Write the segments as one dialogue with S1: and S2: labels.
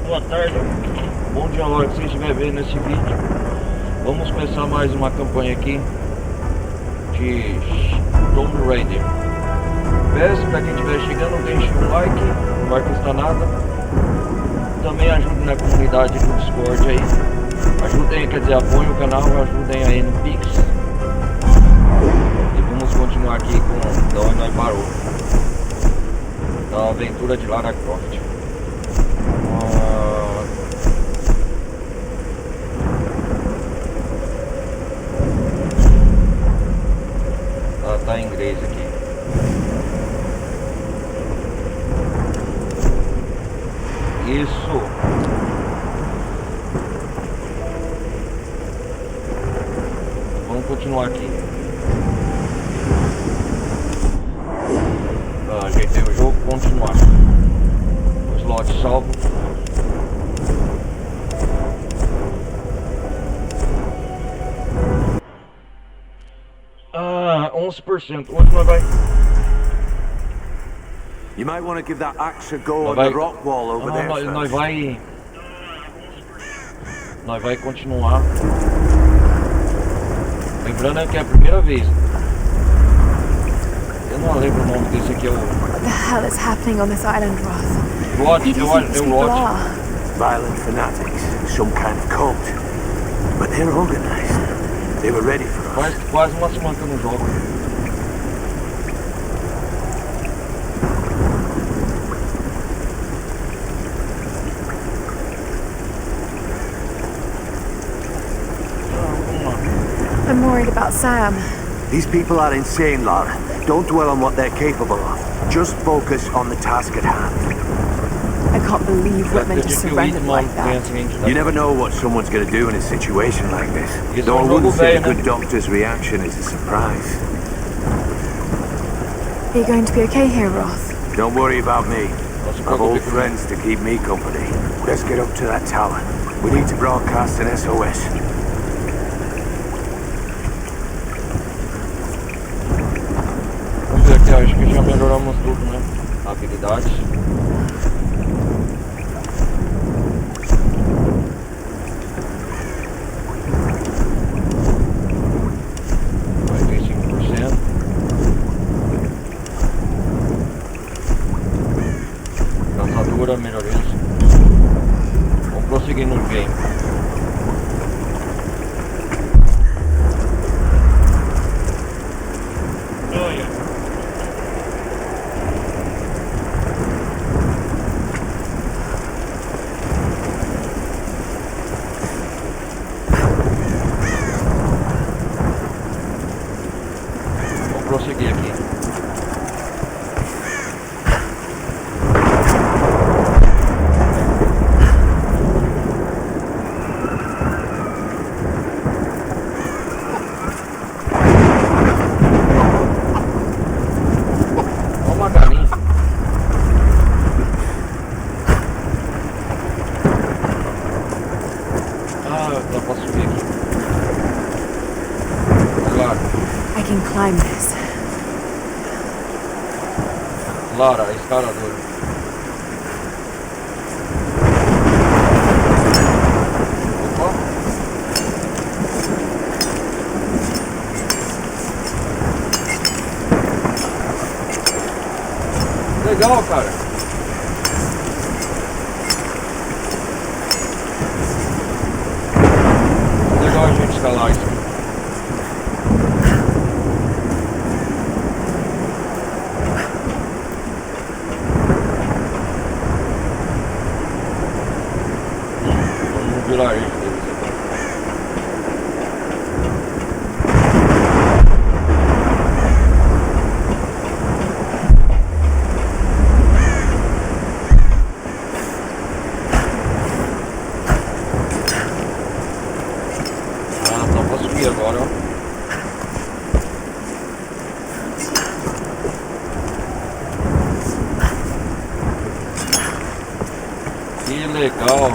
S1: boa tarde, bom dia a hora que você estiver vendo esse vídeo. Vamos começar mais uma campanha aqui de Tomb Raider. Peço para quem estiver chegando, deixe um like, não vai custar nada. Também ajude na comunidade do Discord aí. Ajudem, quer dizer, apoiem o canal, ajudem aí no Pix. E vamos continuar aqui com da onde nós parou, da aventura de Lara Croft. Ela tá em inglês aqui. Isso. Vamos continuar aqui. Ajeitei o jogo, continuar. O slot salvo. 11%. Onde nós vai?
S2: You might want to give that axe a go on the rock wall over there.
S1: Nós vai continuar. Lembrando que é a primeira vez. Eu não lembro o nome desse aqui.
S3: What the hell is happening on this island, Roth?
S1: Roth,
S3: Who do you think these people are?
S2: Violent fanatics, some kind of cult. But they're organized. They were ready for us.
S1: Faz quase uma semana que eu não jogo.
S3: I'm worried about Sam.
S2: These people are insane, Lara. Don't dwell on what they're capable of. Just focus on the task at hand.
S3: I can't believe women just surrendered like that.
S2: You never know what someone's going to do in a situation like this. Though I wouldn't say a good doctor's reaction is a surprise.
S3: Are you going to be okay here, Roth?
S2: Don't worry about me. I've old friends to keep me company. Let's get up to that tower. We need to broadcast an SOS.
S1: Vamos ver aqui, acho que já melhoramos tudo, né? Habilidades. Melhorei. Vamos prosseguir no game. Vamos prosseguir aqui. Lara, escaladora. Opa. Legal, cara. Legal a gente escalar isso. Melhorar isso deles aqui. Então posso subir agora, ó. Que legal.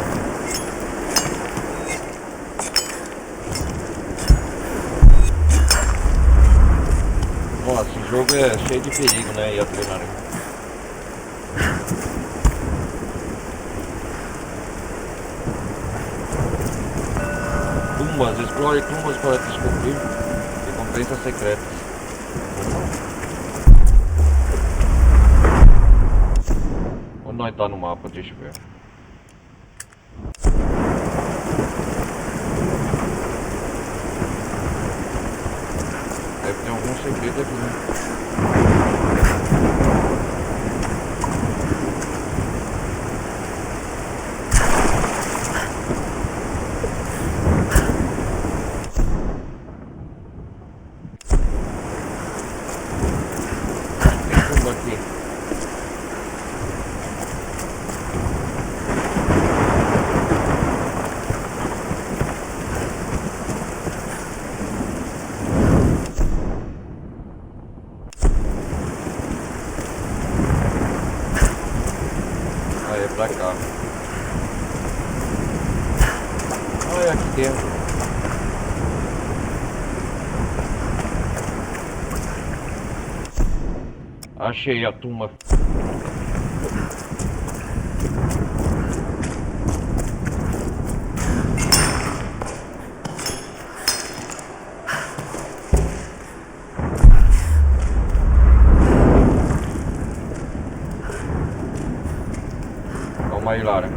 S1: Nossa, esse jogo é cheio de perigo, né? E adrenalina. Tumbas, explore tumbas para descobrir recompensas secretas. Onde nós tá no mapa? Deixa eu ver. Deve ter algum segredo aqui, né? Pra cá. Olha aqui dentro. Achei a tumba. Calma aí, Lara.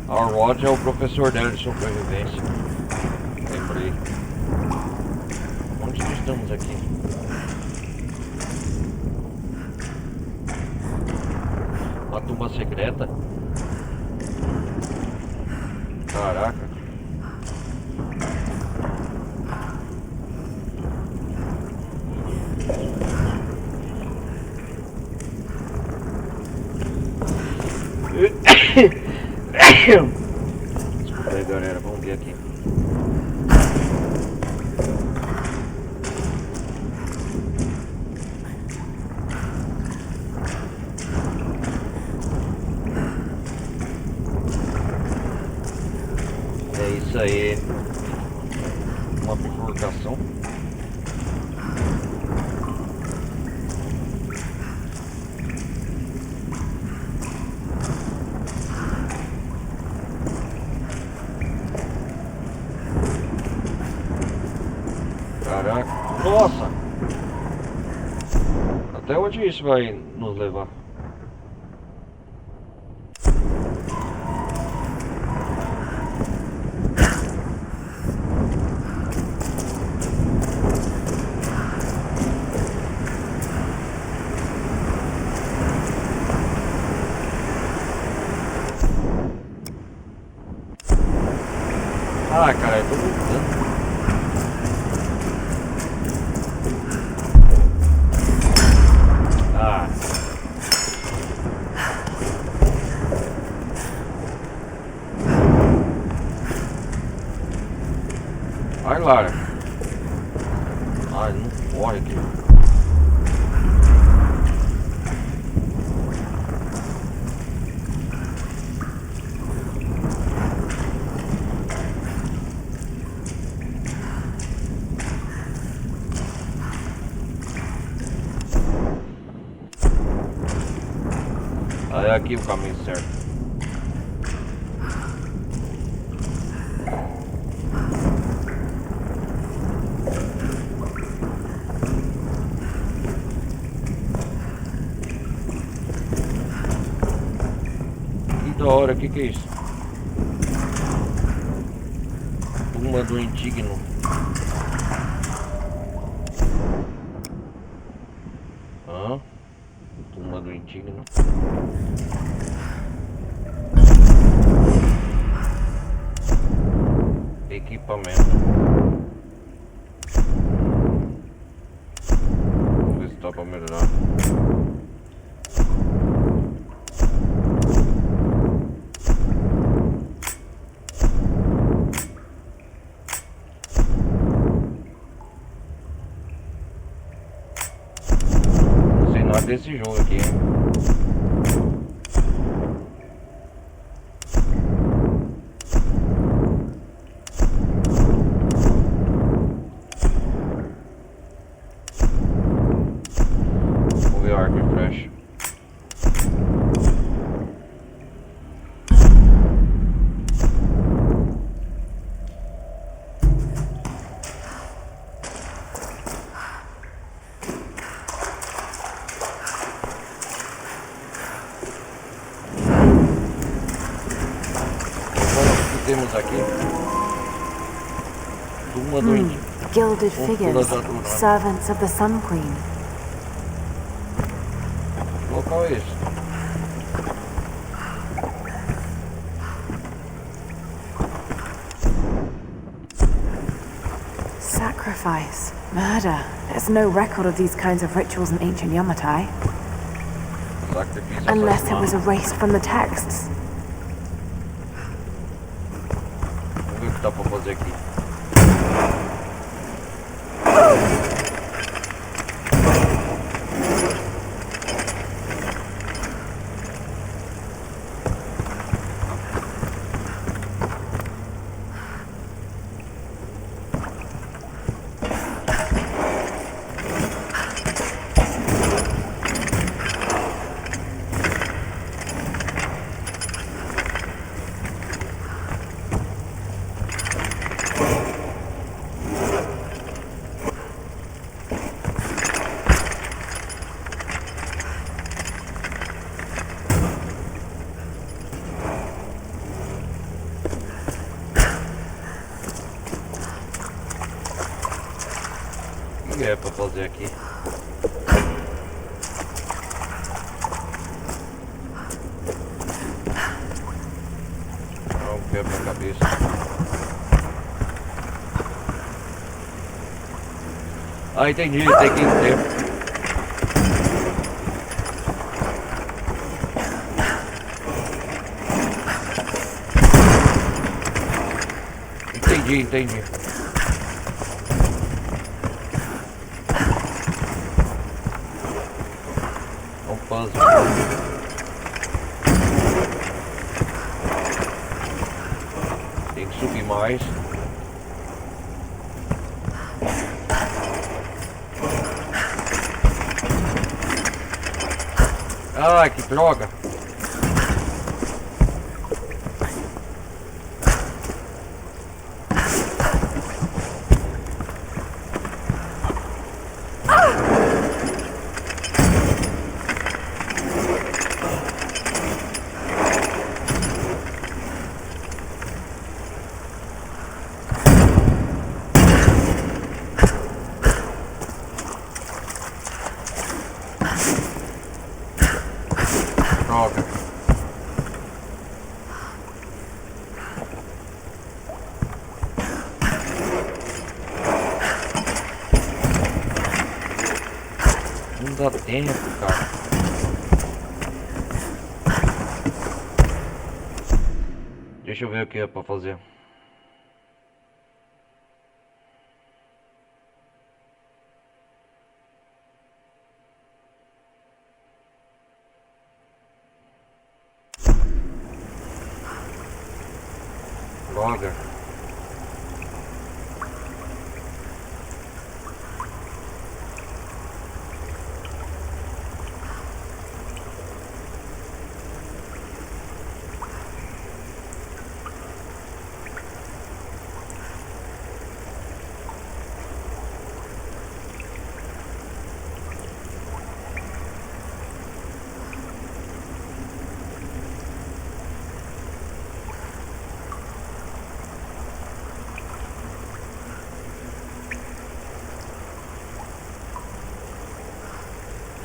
S1: A Roth é o professor dela de sobrevivência. Lembrei. Onde nós estamos aqui? Uma tumba secreta? Caraca. Desculpa aí, galera, vamos ver aqui. É isso aí. Uma bifurcação. Caraca, nossa! Até onde isso vai nos levar? Ah, cara, eu tô voltando. Vai, Lara. Ai, não corre aqui. É aqui o caminho certo. Que da hora, que é isso? Tumba do indigno. Hã? Tumba do indigno. Equipamento. Vamos ver se dá pra melhorar. Não sei nada desse jogo aqui, hein? coisas aqui. Uma do
S3: Gilded figures, servants of the Sun Queen.
S1: Que local é esse?
S3: Sacrifice, murder. There's no record of these kinds of rituals in ancient Yamatai.
S1: Sacrifício,
S3: Unless it
S1: assassinato.
S3: was erased from the texts.
S1: Vamos ver o que dá pra fazer aqui. O que é pra fazer aqui? Não quebra a cabeça. Ah, entendi, tem que ter. Entendi. É um puzzle. Tem que subir mais. Ai, que droga! Droga. Não dá tempo, cara. Deixa eu ver o que é pra fazer. Droga.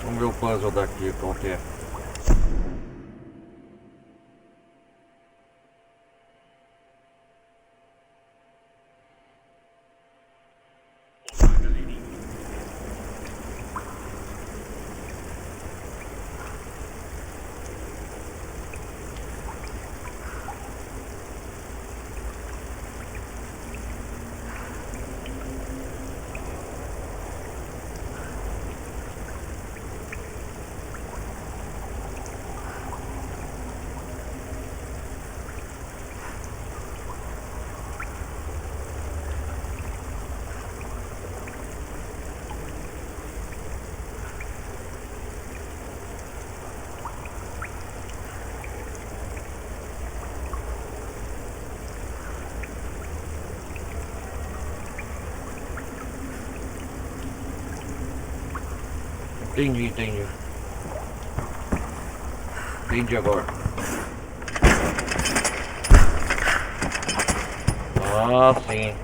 S1: Vamos ver o puzzle daqui, qual que é. Entendi. Entendi agora. Ah, sim.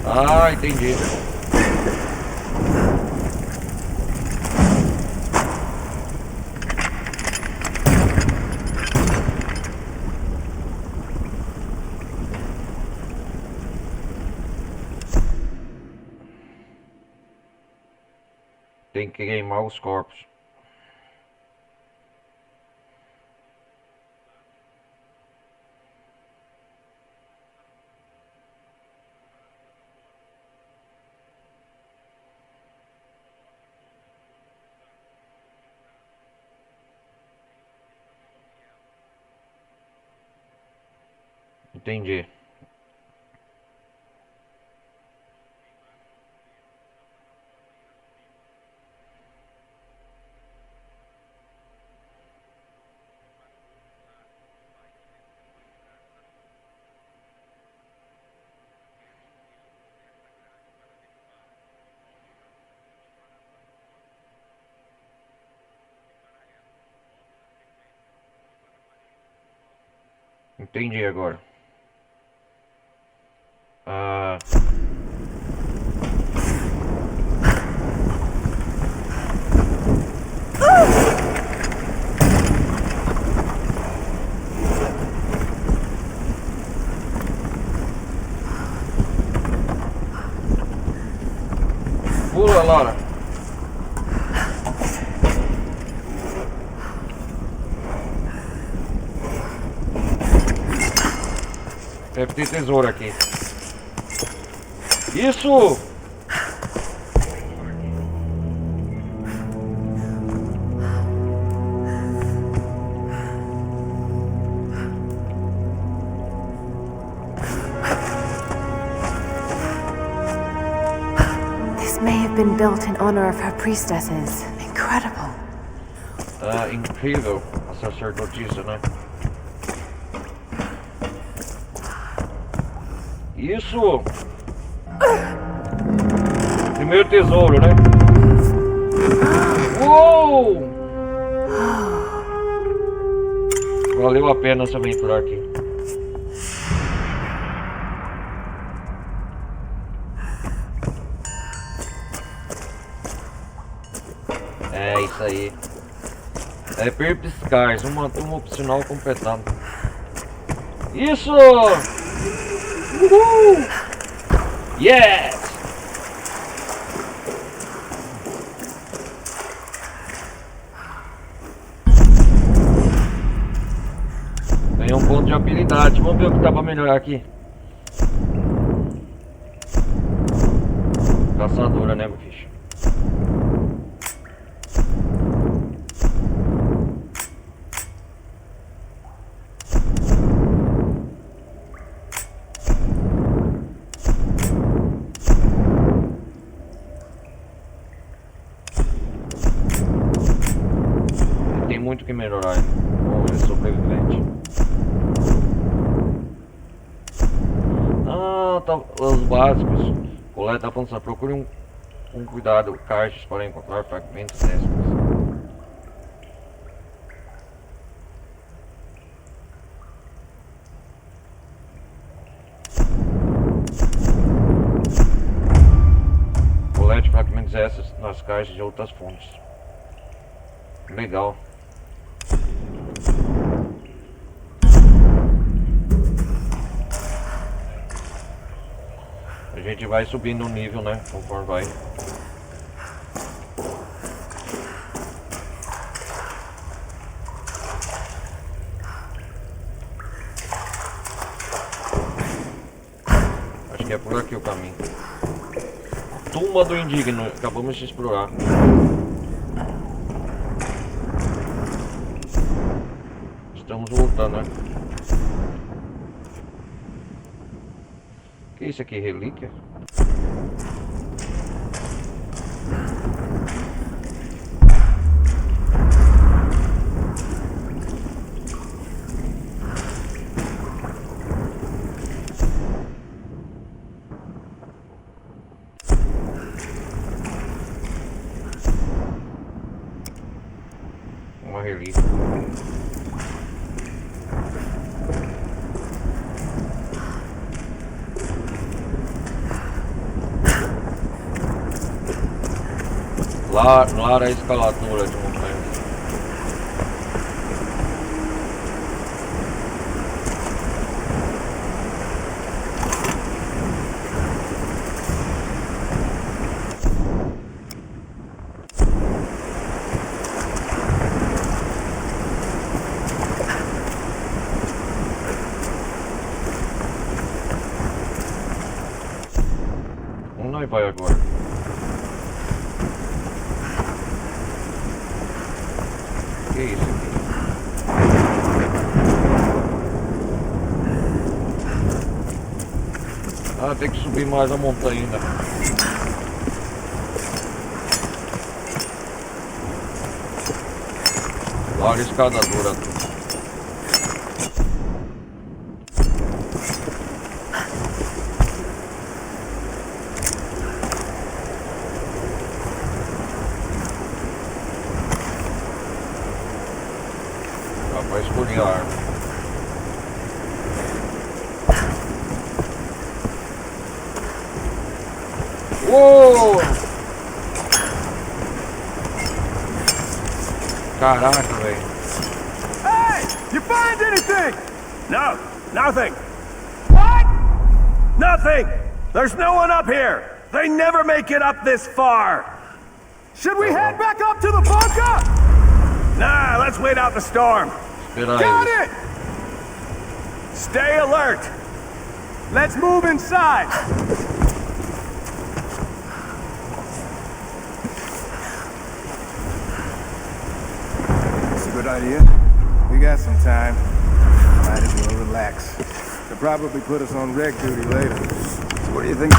S1: Ah, entendi. Tem que queimar os corpos. Entendi. Entendi agora. Ah, pula, Lara. Deve ter tesouro aqui. Isso!
S3: This may have been built in honor of her priestesses. Incredible.
S1: Incrível a sacerdotisa, né? Isso! Primeiro tesouro, né? Uou! Valeu a pena se aventurar aqui. É isso aí. É perpiscais, uma opcional completada. Isso! Uhul! Yes! Ganhei um ponto de habilidade. Vamos ver o que dá pra melhorar aqui. Caçadora, né, meu bicho? Tem muito que melhorar, hein? Bom, ele é sobrevivente. Ah, tá, os básicos. Coleta avançar. Procure com cuidado caixas para encontrar fragmentos extras. Colete fragmentos extras nas caixas de outras fontes. Legal. A gente vai subindo o nível, né? Conforme vai. Acho que é por aqui o caminho. Tumba do Indigno. Acabamos de explorar. Estamos voltando, né? Que é isso aqui? Relíquia? Lara é escaladora de montanha. Onde nós vai agora? Que isso aqui? Ah, tem que subir mais a montanha ainda. Lara escadadora. Vai escolher a arma. Uou! Caraca, velho.
S2: Hey! You find anything? No, nothing. What? Nothing! There's no one up here! They never make it up this far! Should we head back up to the bunker? Nah, let's wait out the storm. Got it! Stay alert! Let's move inside!
S4: That's a good idea. We got some time. Might as well relax. They'll probably put us on reg duty later. So what do you think?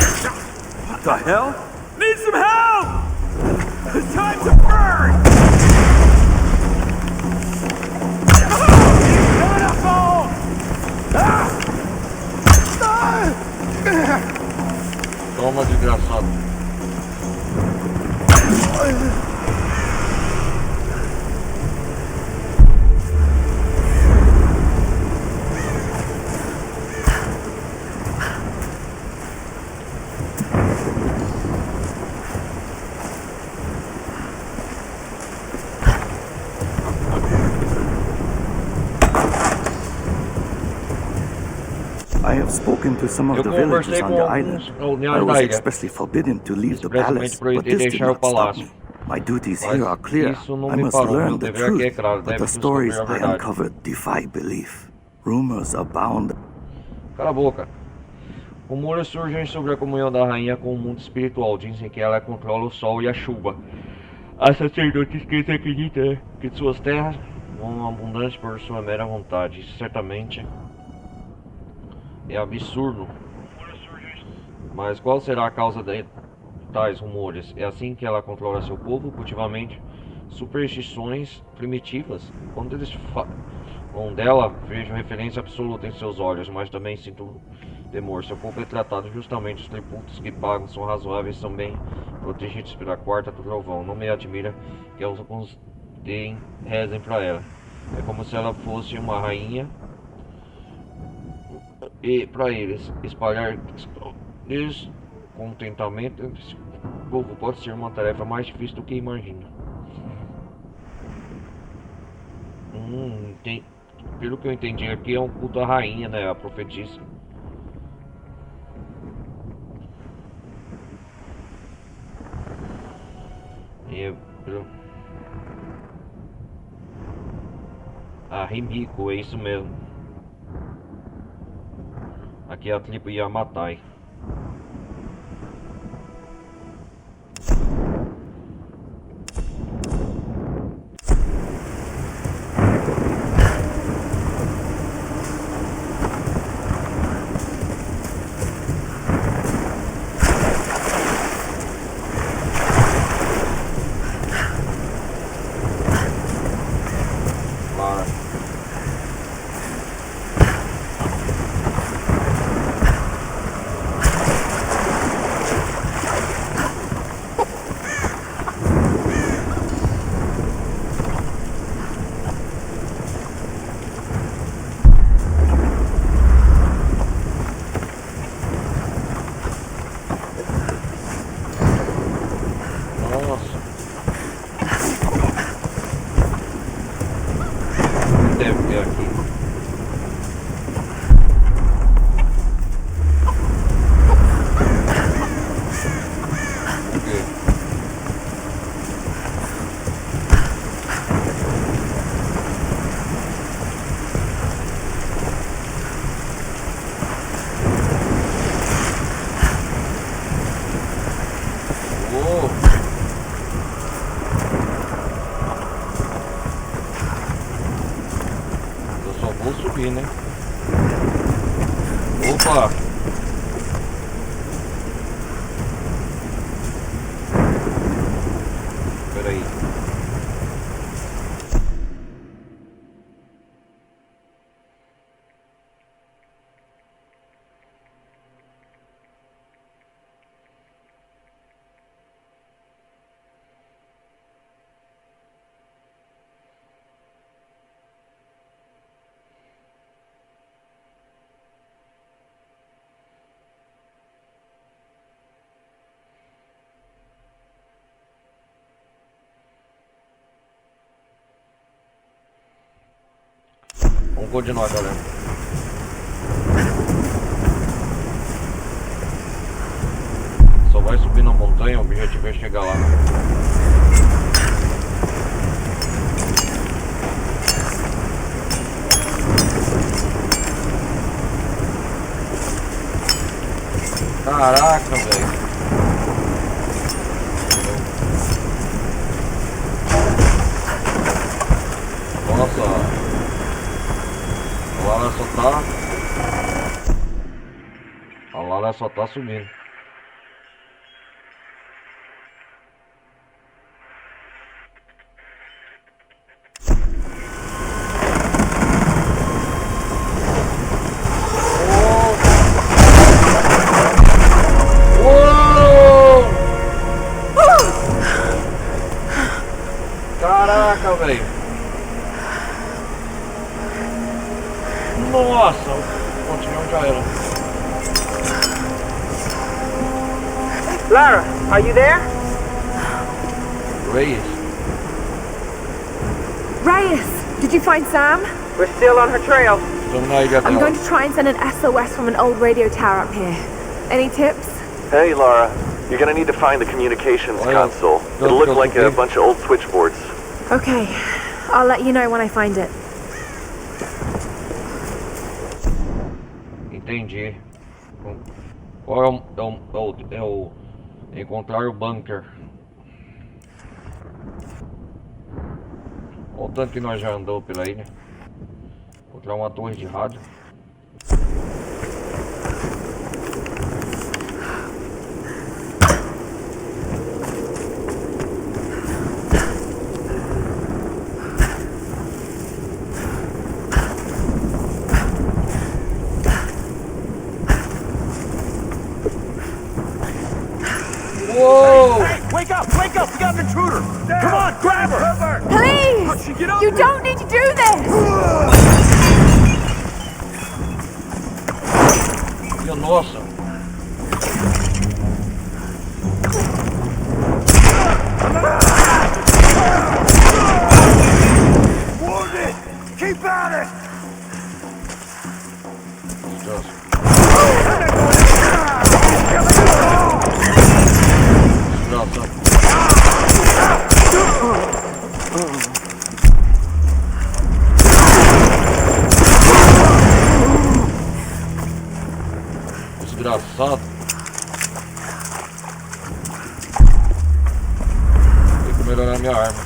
S2: What the hell? Need some help! It's time to burn!
S1: Toma, desgraçado.
S5: I have spoken to some of the villagers on the island. I was expressly forbidden to leave the palace, but this did not stop me. My duties here are clear. I must learn the truth, but the stories I uncovered defy belief. Rumors abound.
S1: Cala a boca. Rumores surgem sobre a comunhão da rainha com o mundo espiritual. Dizem que ela controla o sol e a chuva. As sacerdotes que acreditam que suas terras vão abundantes por sua mera vontade. Isso certamente é absurdo. Mas qual será a causa de tais rumores? É assim que ela controla seu povo, cultivamente superstições primitivas. Quando eles falam dela, vejo referência absoluta em seus olhos, mas também sinto temor. Seu povo é tratado justamente. Os tributos que pagam são razoáveis, são bem protegidos pela quarta do trovão. Não me admira que alguns rezem para ela. É como se ela fosse uma rainha. E para eles espalhar descontentamento entre esse povo pode ser uma tarefa mais difícil do que imagina. Pelo que eu entendi aqui é um culto à rainha, né? A profetisa. A Rimiko, é isso mesmo. Aqui é a tribo Yamatai. Vou subir, né? Opa! Espera aí. Vamos continuar, galera. Só vai subir na montanha, o objetivo é chegar lá. Caraca, velho. Nossa. A Lara só tá subindo. Caraca, velho. Nossa, o continente já era.
S6: Lara, are you there?
S1: Reyes.
S3: Reyes! Did you find Sam?
S6: We're still on her trail.
S1: Estamos na ilha
S3: I'm
S1: dela.
S3: going to try and send an SOS from an old radio tower up here. Any tips?
S7: Hey, Lara. You're gonna need to find the communications console. It'll look like a bunch of old switchboards.
S3: Okay. I'll let you know when I find it.
S1: Entendi. Qual é o encontrar o bunker. Olha o tanto que nós já andou pela ilha. Encontrar uma torre de rádio. Whoa!
S2: Hey, wake up! Wake up! We got an intruder! Come on, grab her!
S3: Please! You don't need to do this!
S1: Minha nossa!
S2: Wounded! Keep at it!
S1: Desgraçado. Tem que melhorar minha arma.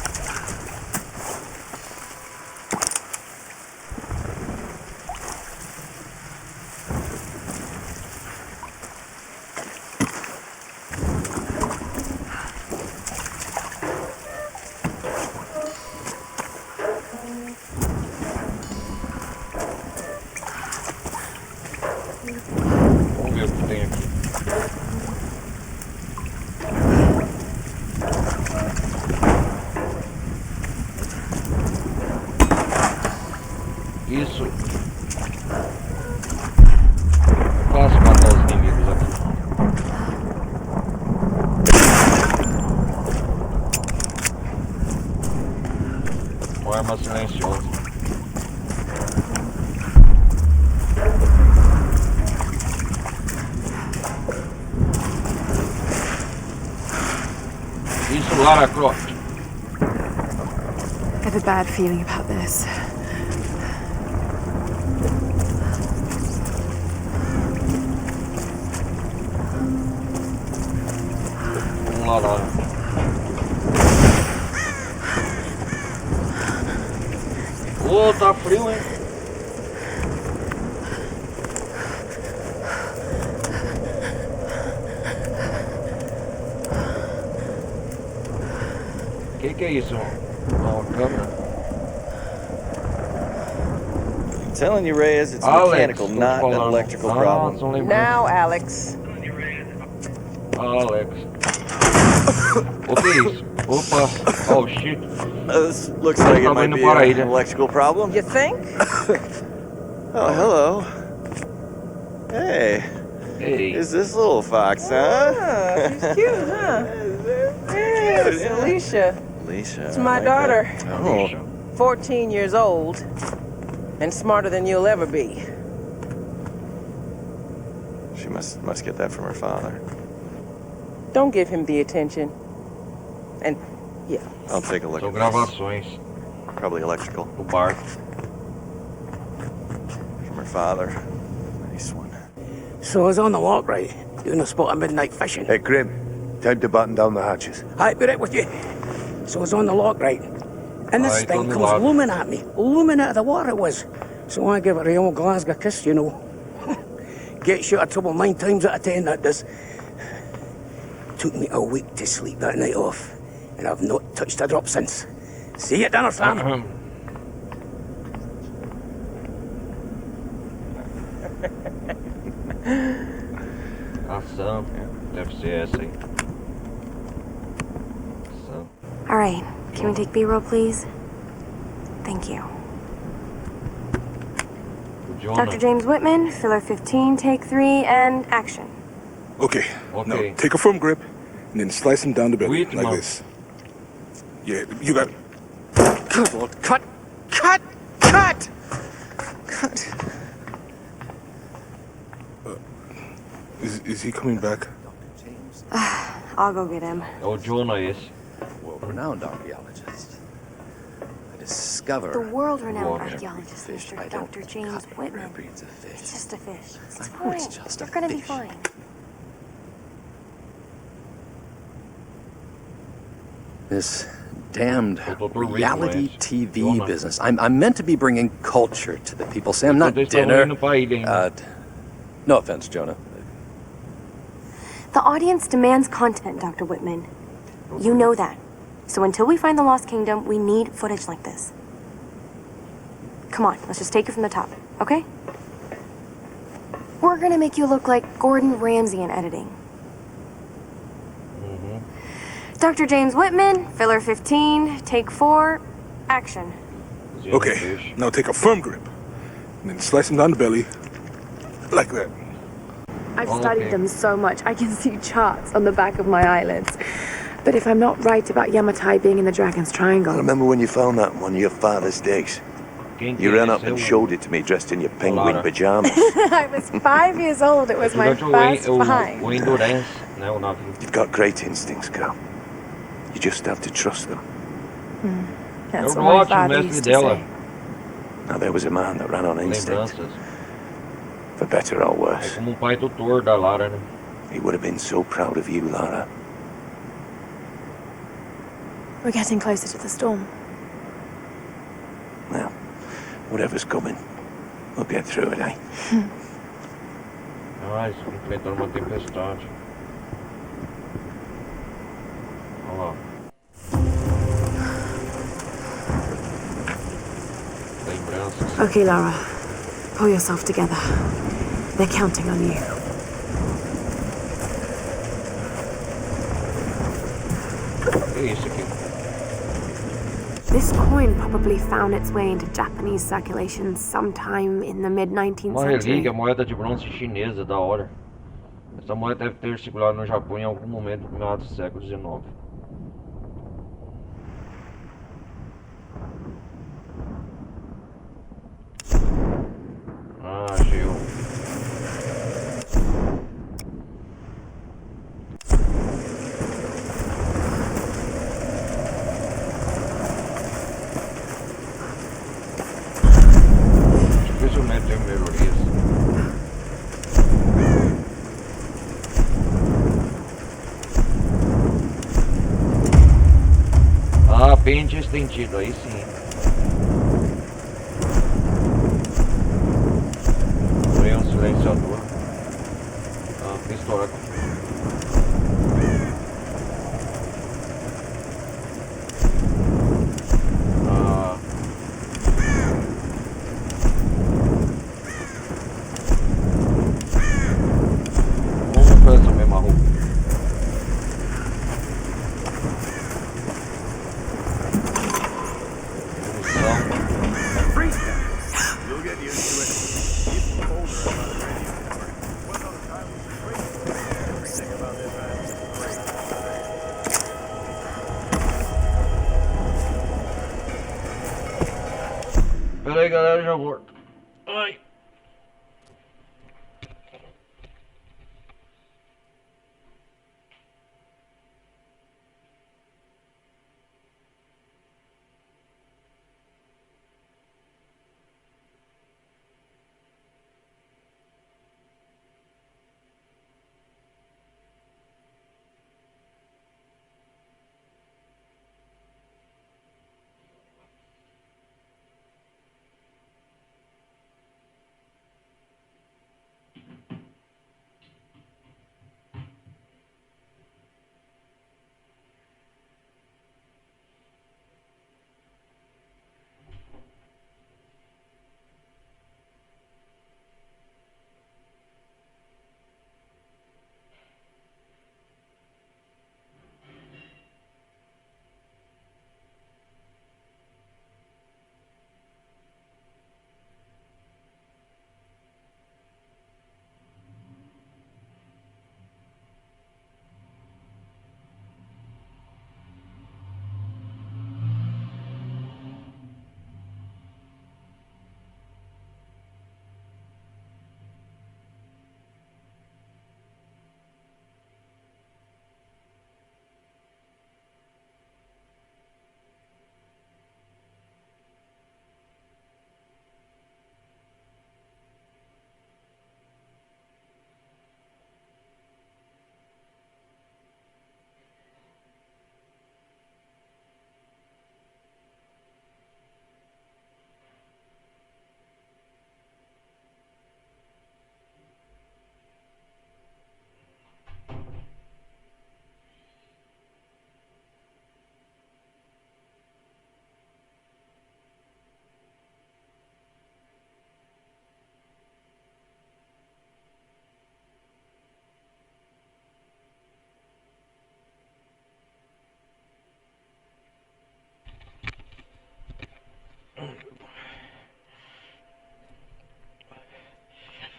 S1: Vamos ver o que tem aqui. Isso. É fácil matar os inimigos aqui. Uma arma silenciosa. Isso, Lara Croft.
S3: I have a bad feeling about this.
S1: Vamos lá, Lara. Ô, tá frio, hein? Que é isso? Uma câmera?
S7: I'm telling you, Reyes, it's mechanical, not an electrical problem.
S6: Now, Alex.
S1: Alex. O que é isso? Opa! Oh shit!
S7: This looks like it might be an electrical problem.
S6: You think?
S7: Oh, hello. Hey.
S1: Hey.
S7: Is this little fox, huh?
S6: Oh, she's cute, huh? Yes, Alicia.
S7: Alicia.
S6: It's my daughter.
S7: Oh.
S6: 14 years old. And smarter than you'll ever be.
S7: She must get that from her father.
S6: Don't give him the attention. And, yeah.
S7: I'll take a look
S1: São
S7: at
S1: gravações
S7: this. Probably electrical.
S1: do bar.
S7: From her father. Nice one.
S8: So I was on the walk, right? Doing a spot of midnight fishing.
S4: Hey, Grim. Time to button down the hatches.
S8: I'd be right with you. So I was on the lock, right? And this
S1: Right,
S8: thing
S1: on the
S8: comes
S1: lock.
S8: looming at me. Looming out of the water it was. So I give it a old Glasgow kiss, you know. Gets you out of trouble 9 times out of 10, that does. Took me a week to sleep that night off. And I've not touched a drop since. See you at dinner, Sam.
S1: Ação. Deve ser essa aí. Ação.
S9: All right, can we take B-roll, please? Thank you. Dr. James Whitman, filler 15, take 3, and action.
S4: Okay.
S1: Okay.
S4: Now, take a firm grip, and then slice him down the belly,
S1: Wait,
S4: like
S1: Mom.
S4: this. Yeah, you got it.
S8: Good Lord, cut! Cut! Cut! Cut!
S4: Is he coming back?
S9: I'll go get him.
S1: É o Jonah esse.
S10: World-renowned archaeologist. I discover
S9: The world-renowned
S1: Walker.
S9: archaeologist,
S10: fish.
S9: Mr.
S10: I don't
S9: Dr. James
S10: cut
S9: Whitman.
S10: rare breeds of fish.
S9: It's just a fish. It's
S10: I know
S9: fine.
S10: it's just
S9: You're
S10: a
S9: gonna be
S10: fish.
S9: fine.
S10: This damned
S1: Dr.
S10: reality
S1: Whitman.
S10: TV
S1: Jonah.
S10: business. I'm meant to be bringing culture to the people, Sam, not
S1: Eles estão
S10: dinner.
S1: indo pra ilha ainda.
S10: No offense, Jonah.
S9: The audience demands content, Dr. Whitman. You know that. So until we find the Lost Kingdom, we need footage like this. Come on, let's just take it from the top, okay? We're gonna make you look like Gordon Ramsay in editing. Dr. James Whitman, filler 15, take 4, action.
S4: Okay. Now take a firm grip, and then slice him down the belly, like that.
S3: I've
S1: Okay.
S3: studied them so much, I can see charts on the back of my eyelids. But if I'm not right about Yamatai being in the Dragon's Triangle...
S5: I remember when you found that on one of your father's digs.
S1: Quem que
S5: You
S1: é
S5: ran
S1: esse?
S5: up and
S1: É o-
S5: showed it to me dressed in your penguin
S1: Lara.
S5: pajamas.
S3: I was 5 years old, it was my
S1: Durante
S3: first
S1: o
S3: find.
S1: Endurance, né? O navio.
S5: You've got great instincts, girl. You just have to trust them.
S3: That's
S1: Eu
S3: what my
S1: gosto,
S3: father
S1: mestre
S3: used to
S1: dela.
S3: say.
S5: Now, there was a man that ran on instinct,
S1: Lembranças.
S5: for better or
S1: É
S5: worse.
S1: como pai tutor da Lara, né?
S5: He would have been so proud of you, Lara.
S3: We're getting closer to the storm.
S5: Well, whatever's coming, we'll get through it, eh?
S1: Ah, isso, enfrentando uma tempestade. Olha lá. Lembranças.
S3: Okay, Lara. Pull yourself together. They're counting on you.
S1: Que é isso aqui?
S3: This coin probably found its way into Japanese circulation sometime in the mid-19th
S1: Uma
S3: century.
S1: relíquia, moeda de bronze chinesa, da hora. Essa moeda deve ter circulado no Japão em algum momento do meados do século XIX. Ah, Gil. Dificilmente tem melhorias. Ah, pente estendido, aí sim. Foi um silenciador. Ah, pistola. Ai.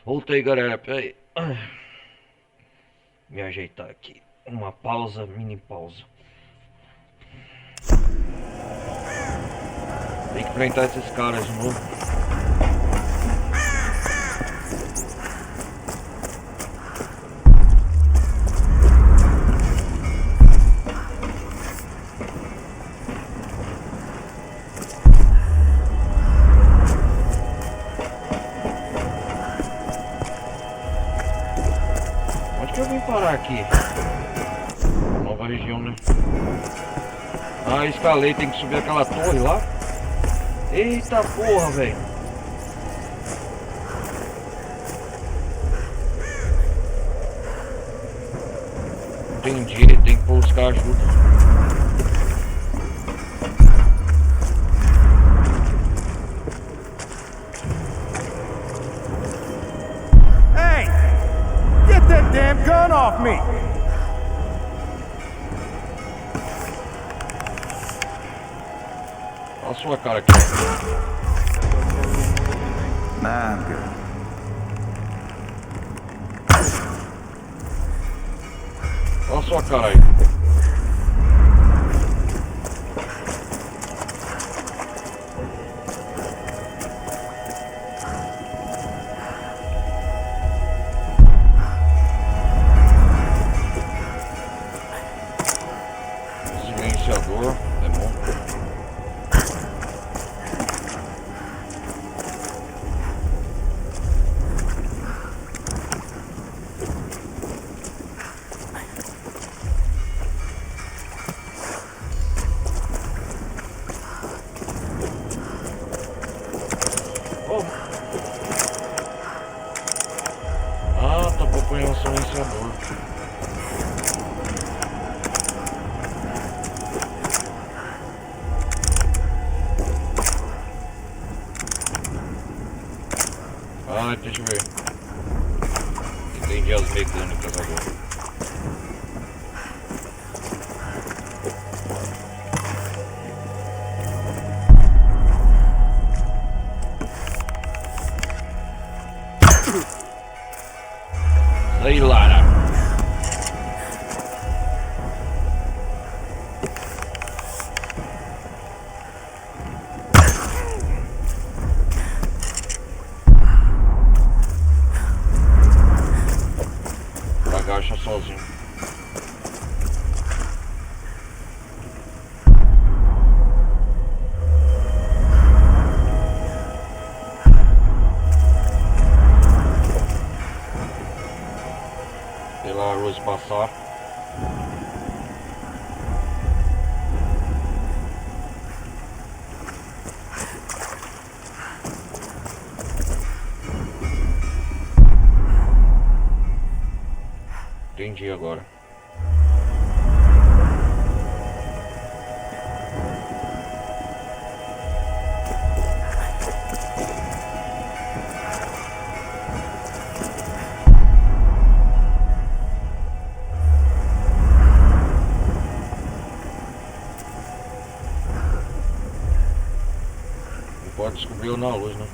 S1: Voltei, galera, peraí. Me ajeitar aqui. Uma pausa, mini pausa. Tem que enfrentar esses caras de novo. Parar aqui. Nova região, né? Ah, escalei, tem que subir aquela torre lá. Eita porra, velho. Entendi, tem que buscar ajuda.
S2: Damn gun off me!
S1: Olha a sua cara aqui.
S4: Nah, I'm good.
S1: Olha a sua cara aí. É bom. Oh. Ah, tá pra pôr um silenciador. Ah, deixa eu ver. Entendi as mecânicas agora. Aí, Lara. sozinho. Pela luz passar. Entendi agora. Não pode descobrir na luz, né?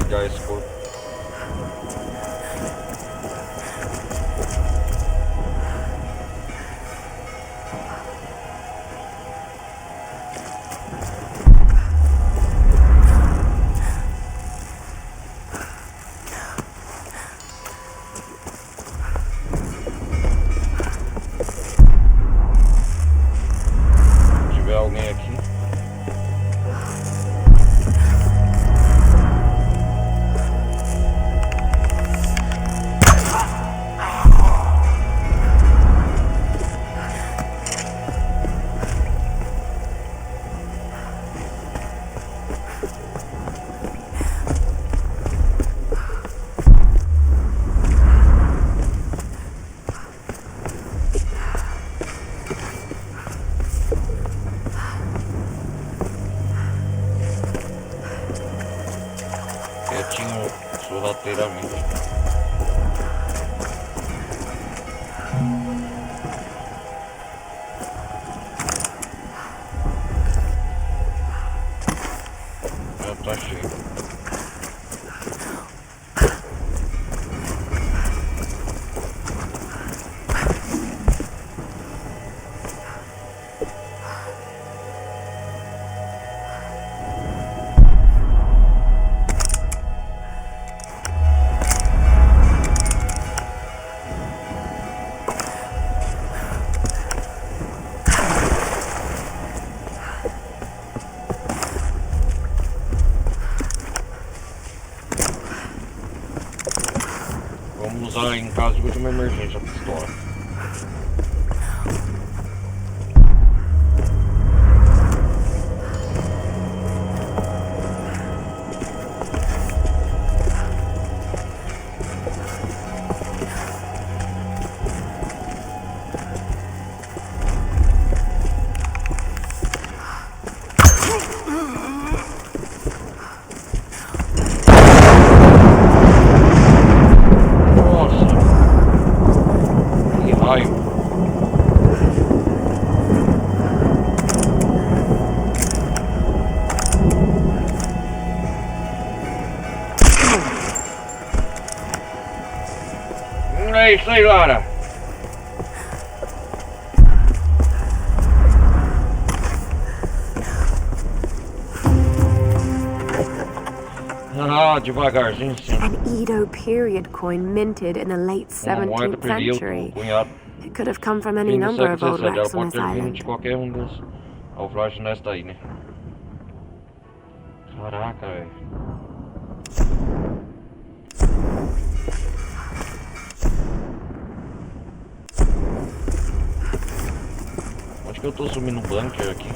S1: Já escuro. Se tiver alguém aqui. Quietinho, sorrateiramente. Já tá cheio. Vamos usar em caso de última emergência a pistola. É isso aí, Lara. Ah, devagarzinho sim.
S9: An Edo period coin minted in the late 17th century. It could have come from any number of old wrecks on this island.
S1: De qualquer dos naufrágios nesta ilha. Caraca, velho. Onde que eu tô subindo um bunker aqui?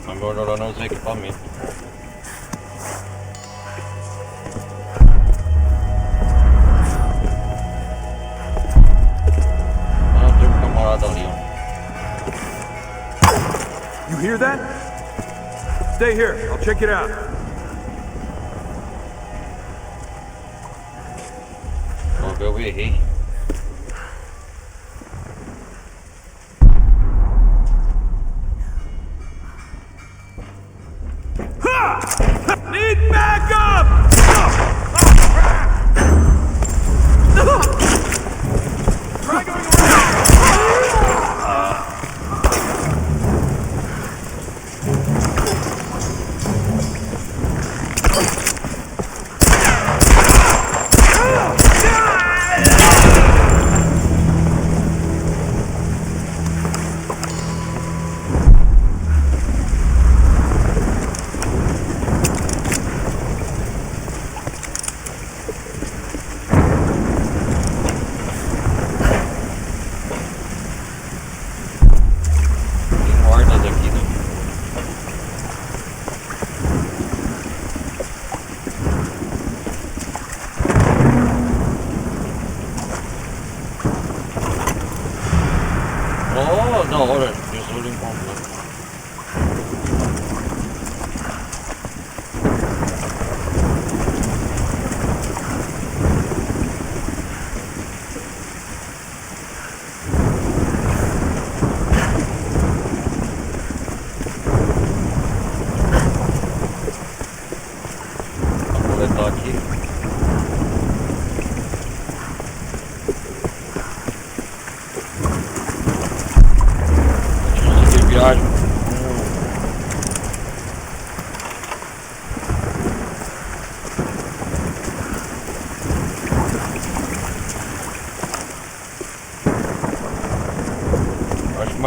S1: Vai melhorando os equipamentos.
S2: You hear that? Stay here. I'll check it out.
S1: Eu errei.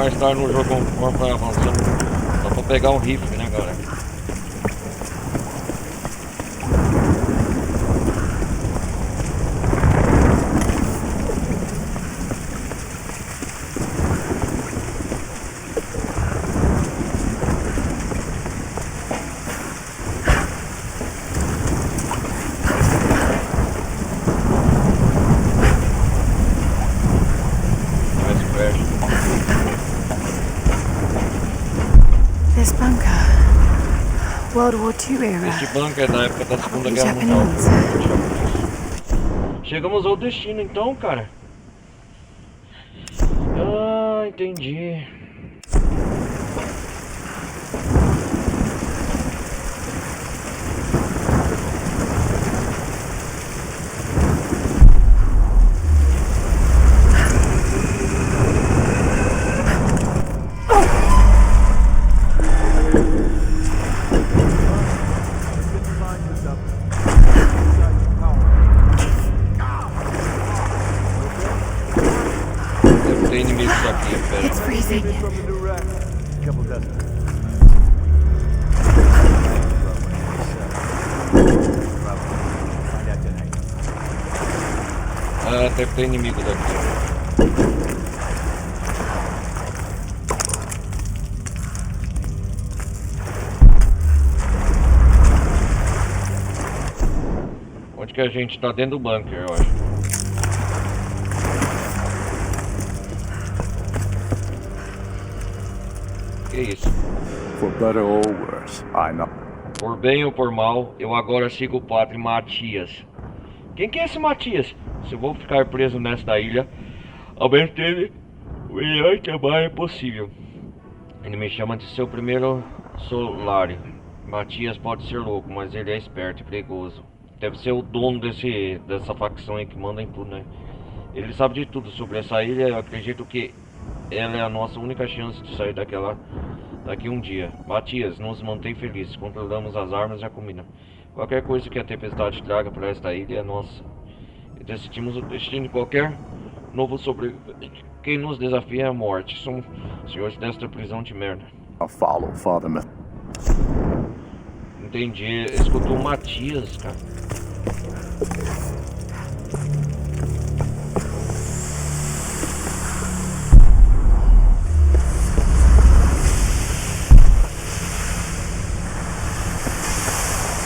S1: mais tarde no jogo, conforme vai avançando. Dá pra pegar um rifle, né, galera?
S3: This bunker, World War II era.
S1: Este bunker é da época da Segunda Guerra Mundial. Chegamos ao destino então, cara. Ah, entendi. Tem inimigos aqui, pera.
S3: It's freezing.
S1: Ah, deve ter inimigos aqui. Onde que a gente tá? Dentro do bunker, eu acho. Que isso?
S2: For better or worse, I know.
S1: Por bem ou por mal, eu agora sigo o padre Matias. Quem que é esse Matias? Se eu vou ficar preso nesta ilha, ao menos teve o melhor trabalho possível. Ele me chama de seu primeiro solário. Matias pode ser louco, mas ele é esperto e perigoso. Deve ser o dono dessa facção aí que manda em tudo, né? Ele sabe de tudo sobre essa ilha. Eu acredito que ela é a nossa única chance de sair daqui um dia. Matias, nos mantém felizes. Controlamos as armas e a comida. Qualquer coisa que a tempestade traga para esta ilha é nossa. E decidimos o destino de qualquer novo sobrevivente. Quem nos desafia é a morte. Somos senhores desta prisão de merda.
S2: I'll follow, Father.
S1: Entendi. Escutou o Matias, cara.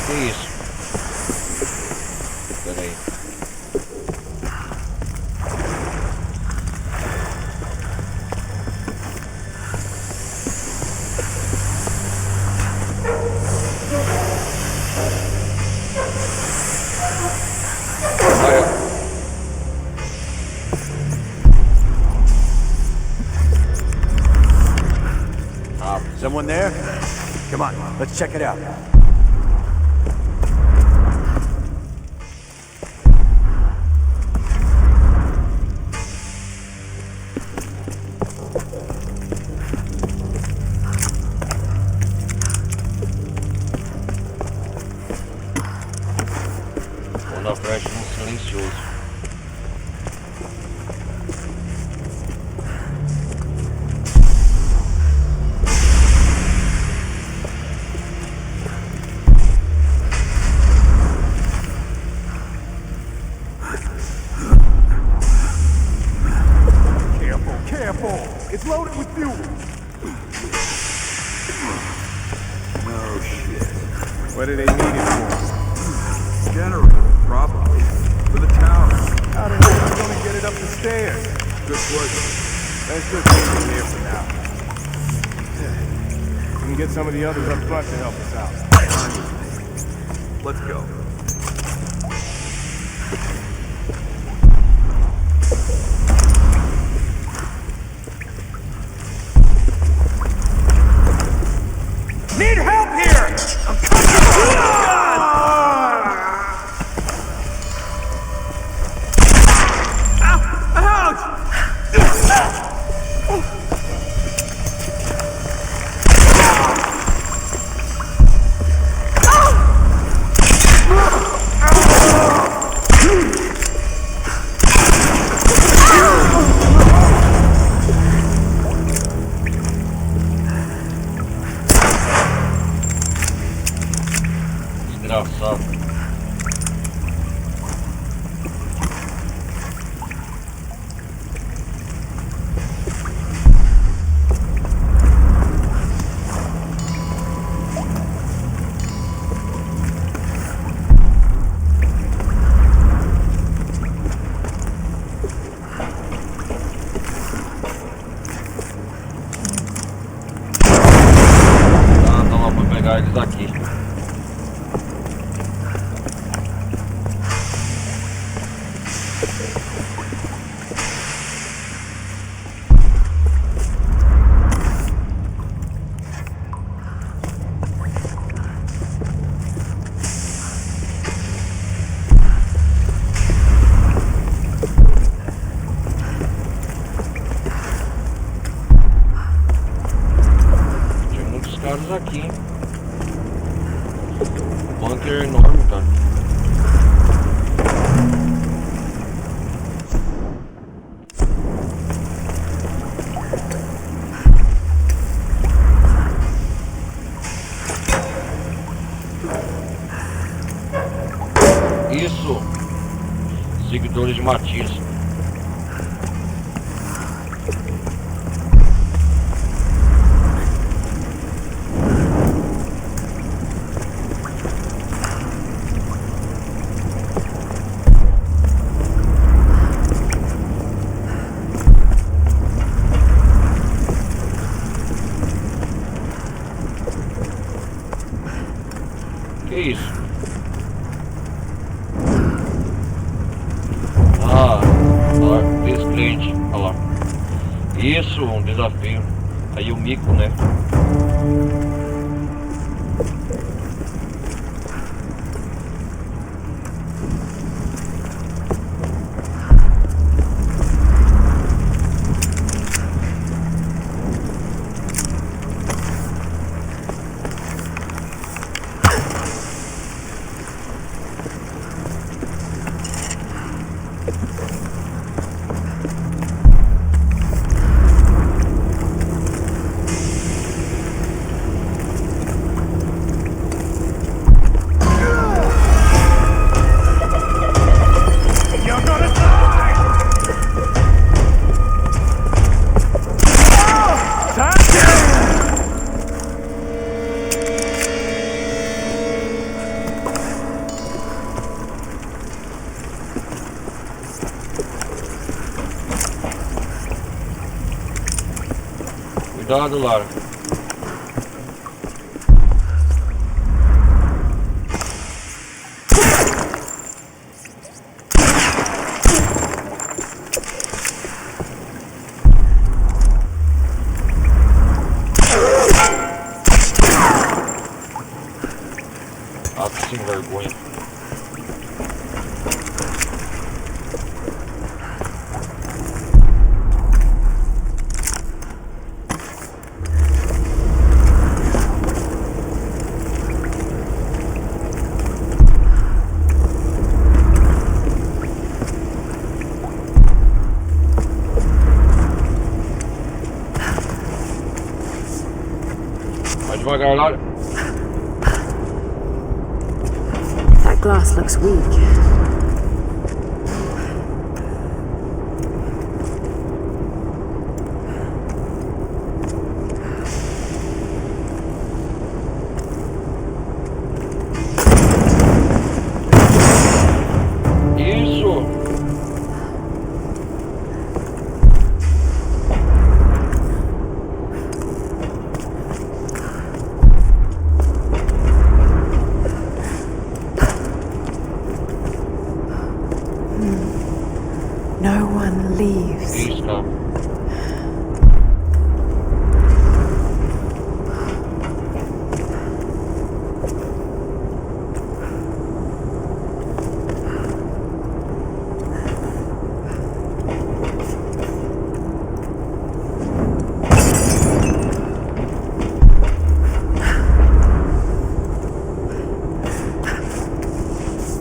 S1: Que isso? Pera aí.
S2: Someone there? Come on, let's check it out.
S1: Quando a frente no silencioso.
S2: It's loaded with fuel.
S4: No shit.
S2: What do they need it for?
S4: Generator, probably. For the tower.
S2: How the hell are we gonna get it up the stairs?
S4: Good question.
S2: Let's just leave it here for now. We can get some of the others up front to help us out.
S4: Let's go.
S2: Need help here! I'm coming! Ouch!
S1: Aqui, hein? O bunker é enorme, cara. Isso, seguidores de Matias. Que isso? Descrente, olha lá. Isso, um desafio. Aí o mico, né? Cuidado, Lara. Ah, que sem vergonha. Vai devagar, Lara.
S3: That glass looks weak. No one leaves.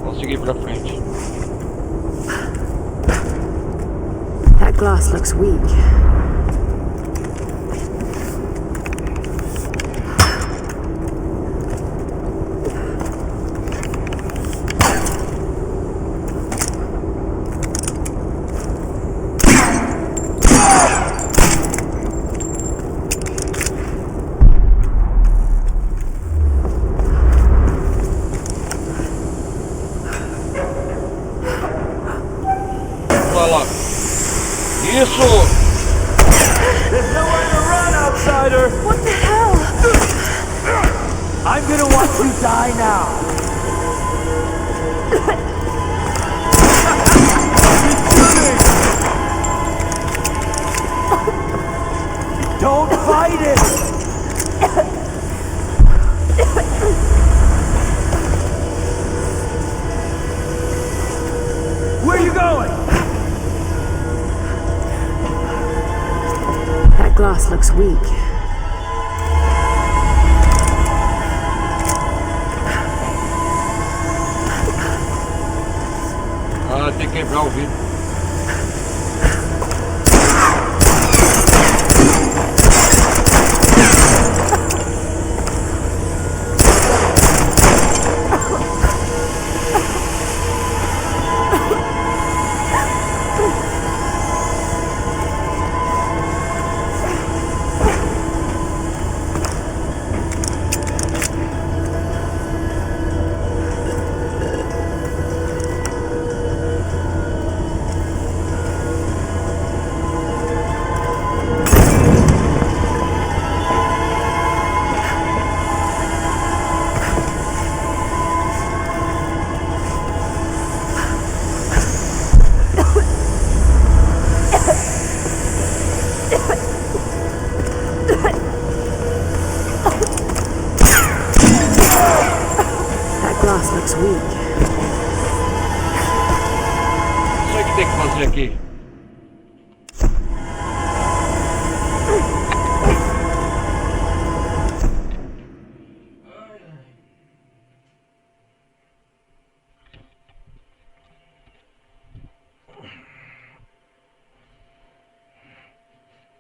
S1: Vamos seguir pra frente.
S3: That glass looks weak.
S1: Isso!
S2: There's nowhere to run, outsider!
S3: What the hell?
S2: I'm gonna watch you die now!
S3: glass looks weak.
S1: Ah, tem que quebrar o vidro. Aqui.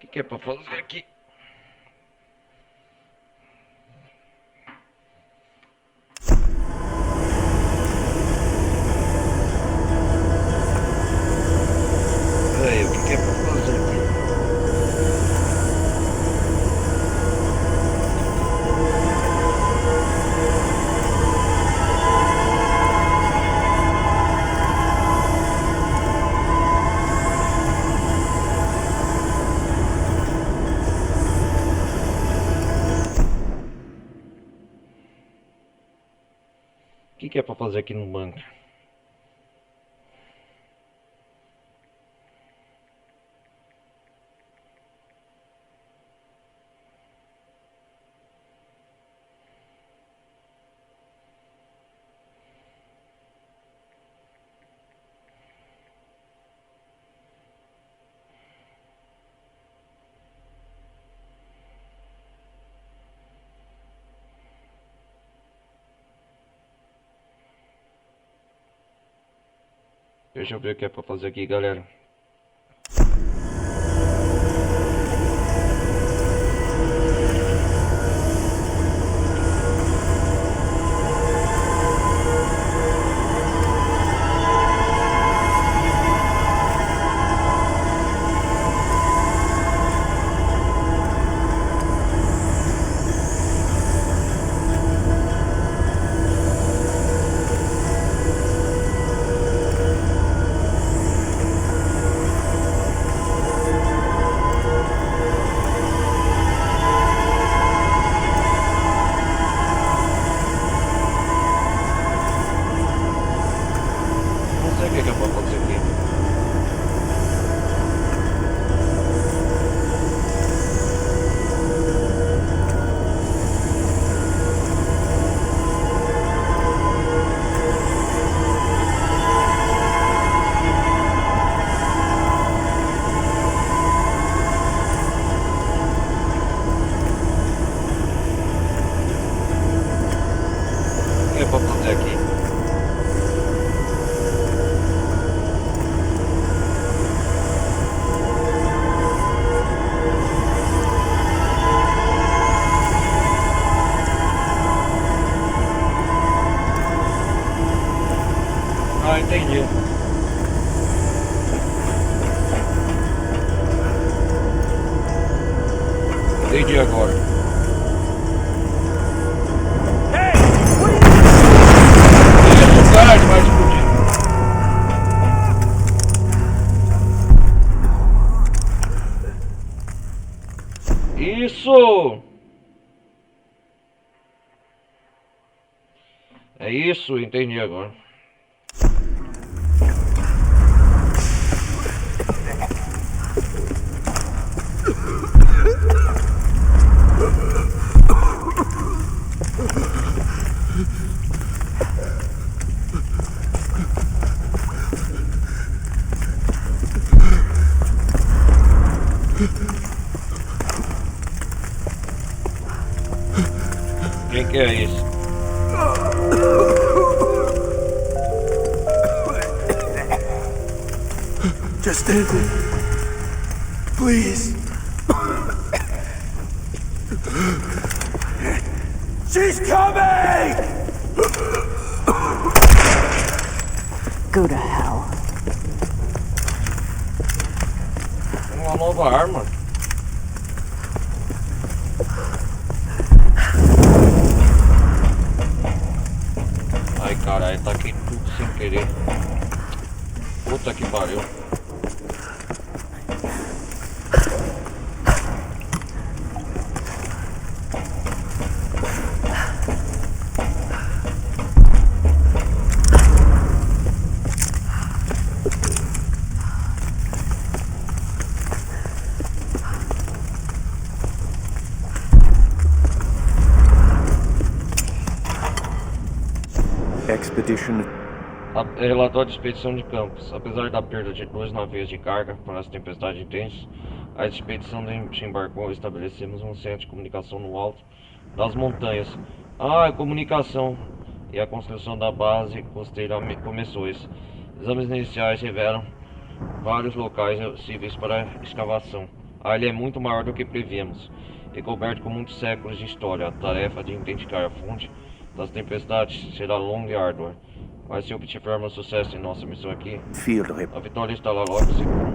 S1: O que é para fazer aqui? O que é para fazer aqui no banco? Deixa eu ver o que é para fazer aqui, galera. Ah, entendi. Entendi agora. Isso, tarde, vai explodir. Isso! É isso, entendi agora. que é isso?
S5: Just end it. Please.
S2: She's coming!
S11: Go to hell.
S1: Uma nova arma. Ai caralho, tá aqui tudo sem querer. Puta que pariu. Relatório de expedição de campos. Apesar da perda de 2 navios de carga para as tempestades intensas, a expedição desembarcou e estabelecemos um centro de comunicação no alto das montanhas. A comunicação e a construção da base costeira começou. Exames iniciais revelam vários locais possíveis para escavação. A ilha é muito maior do que prevíamos e coberta com muitos séculos de história. A tarefa de identificar a fonte das tempestades será longa e árdua. Mas se obtivermos sucesso em nossa missão aqui, a vitória está lá logo segura.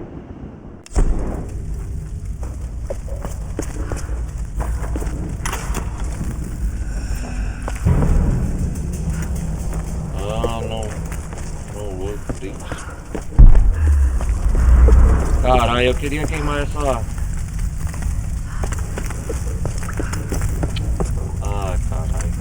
S1: Ah, não. Não, meu Deus. Caralho, eu queria queimar essa... Ah, caralho.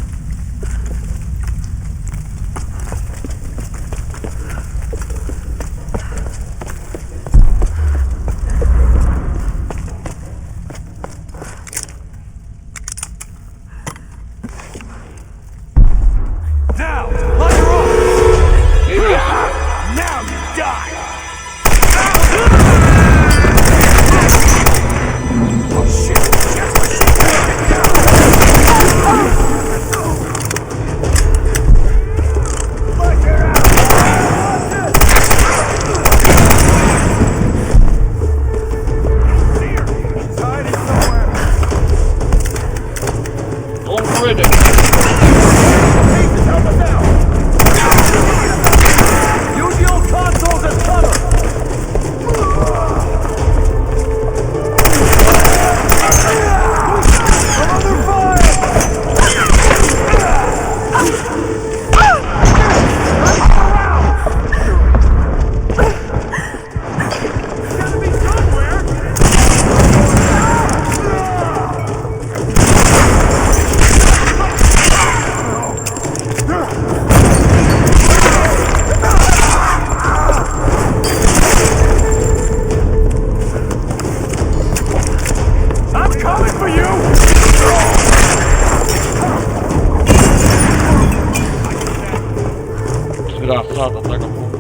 S1: Desgraçado, ataca fogo.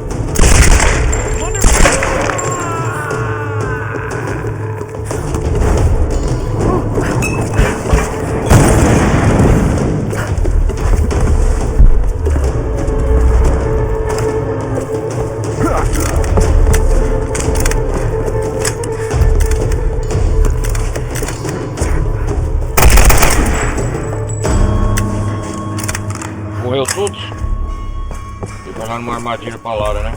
S1: Morreu todos? Ficou lá numa armadilha pra Lara, né?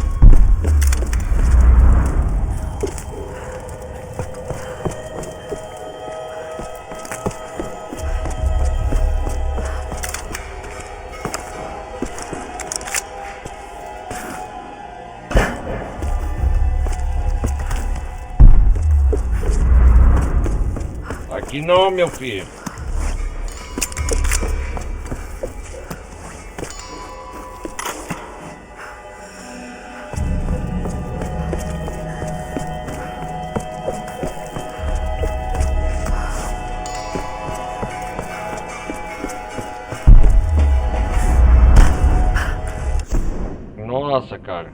S1: Aqui não, meu filho. Nossa, cara.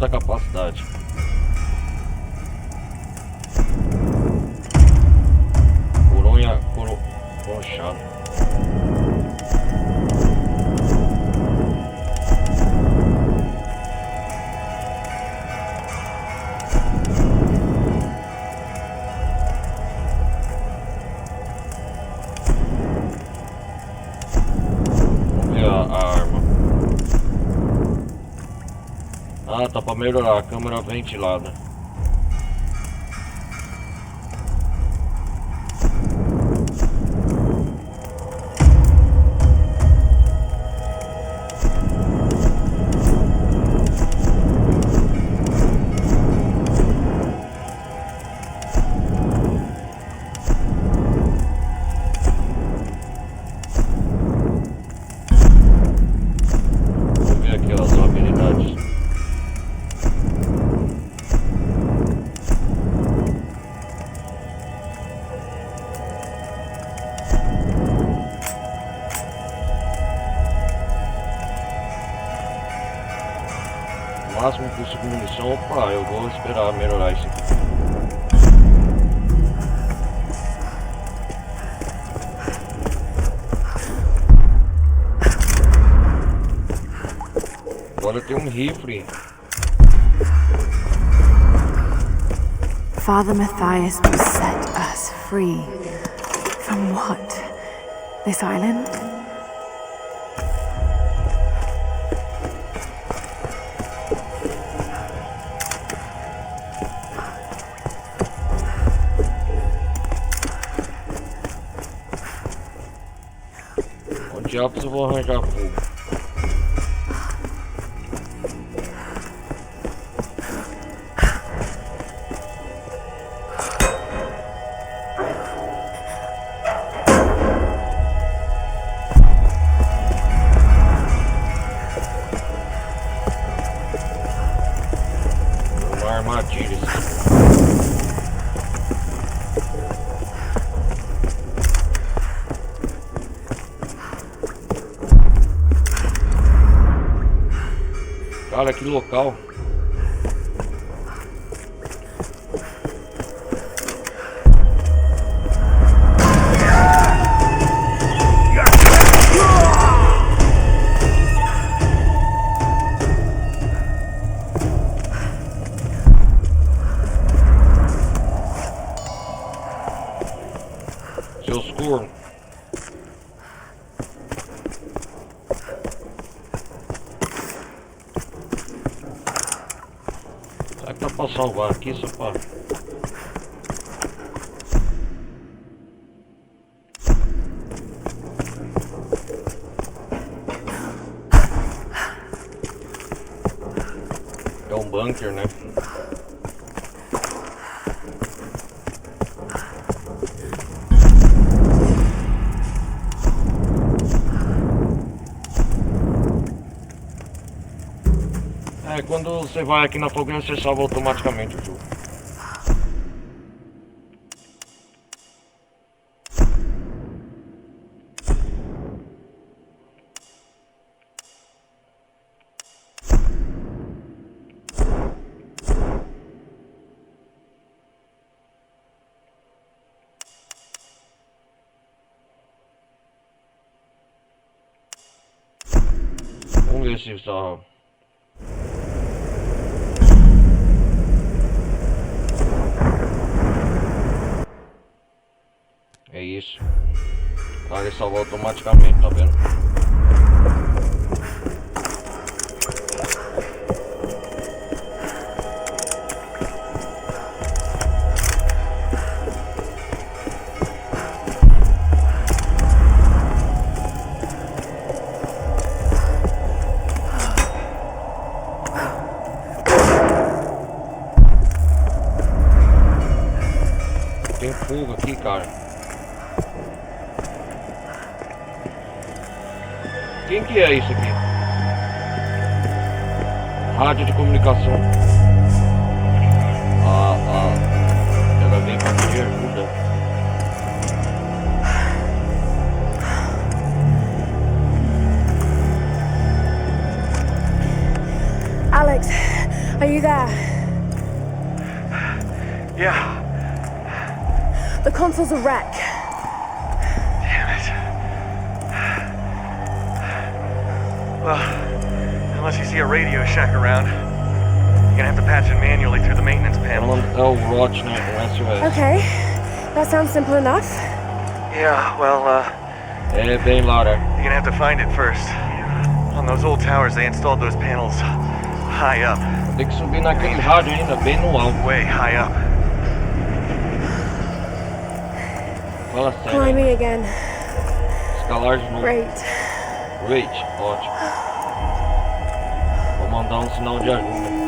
S1: alta capacidade. Machado. Vamos ver a arma. Ah, tá pra melhorar a câmera ventilada. Máximo custo de munição. Opa, eu vou esperar melhorar isso aqui. Agora tem um rifle.
S3: Father Matthias will set us free. From what? This island?
S1: Diabos, eu vou arranjar fogo. Uma armadilha. Cara, que local. Seus cornos. Dá pra salvar aqui só pra... É um bunker, né? Quando você vai aqui na fogueira, você salva automaticamente o jogo. Vamos ver se está... É isso. Tá, ele salvou automaticamente, tá vendo? Tem fogo aqui, cara. Quem que é isso aqui? Rádio de comunicação. Ela vem pra pedir ajuda.
S3: Alex, Are you there?
S7: Yeah.
S3: The console's a wreck.
S7: Damn it. Well, unless you see a Radio Shack around, you're gonna have to patch it manually through the maintenance panel.
S1: Okay,
S3: that sounds simple enough.
S7: Yeah, well,
S1: bem, Lara.
S7: you're gonna have to find it first. On those old towers, they installed those panels high up.
S1: Tem que subir naquele rádio ainda, bem no alto.
S7: Way high up.
S1: Fala sério.
S3: Climbing again.
S1: Escalar de novo.
S3: Great.
S1: Great, ótimo. Vou mandar um sinal de ajuda.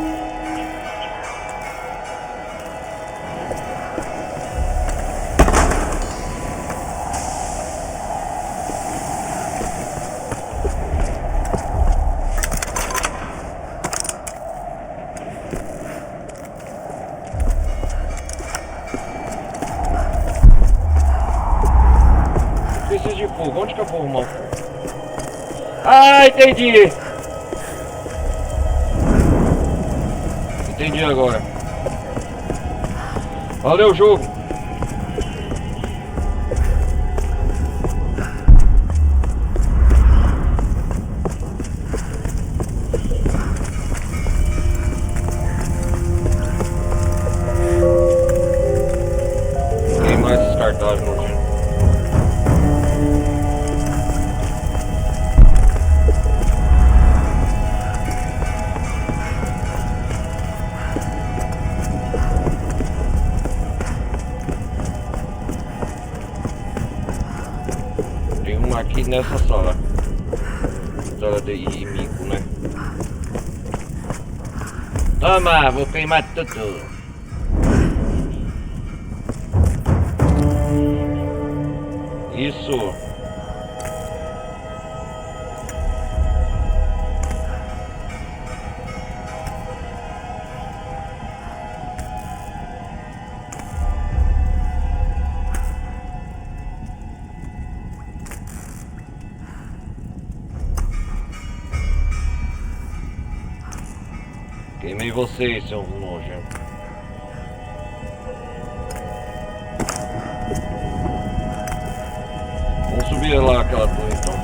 S1: Preciso de fogo. Onde que eu vou arrumar o fogo? Ah, entendi! Entendi agora. Valeu, jogo! Tem mais descartável no dia. Aqui nessa sala de inimigo, né? Toma, vou queimar tudo. Isso. Queimei vocês, seu nojento. Vamos subir lá aquela torre então.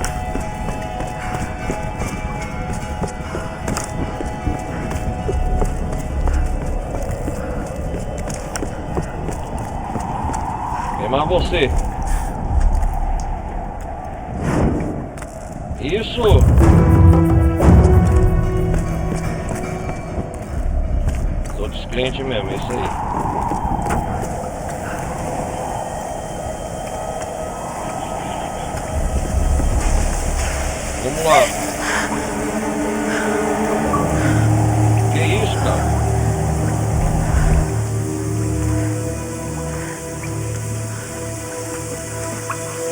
S1: Queimar você. Isso. Descrente mesmo, é isso aí. Vamos lá. Que isso, cara?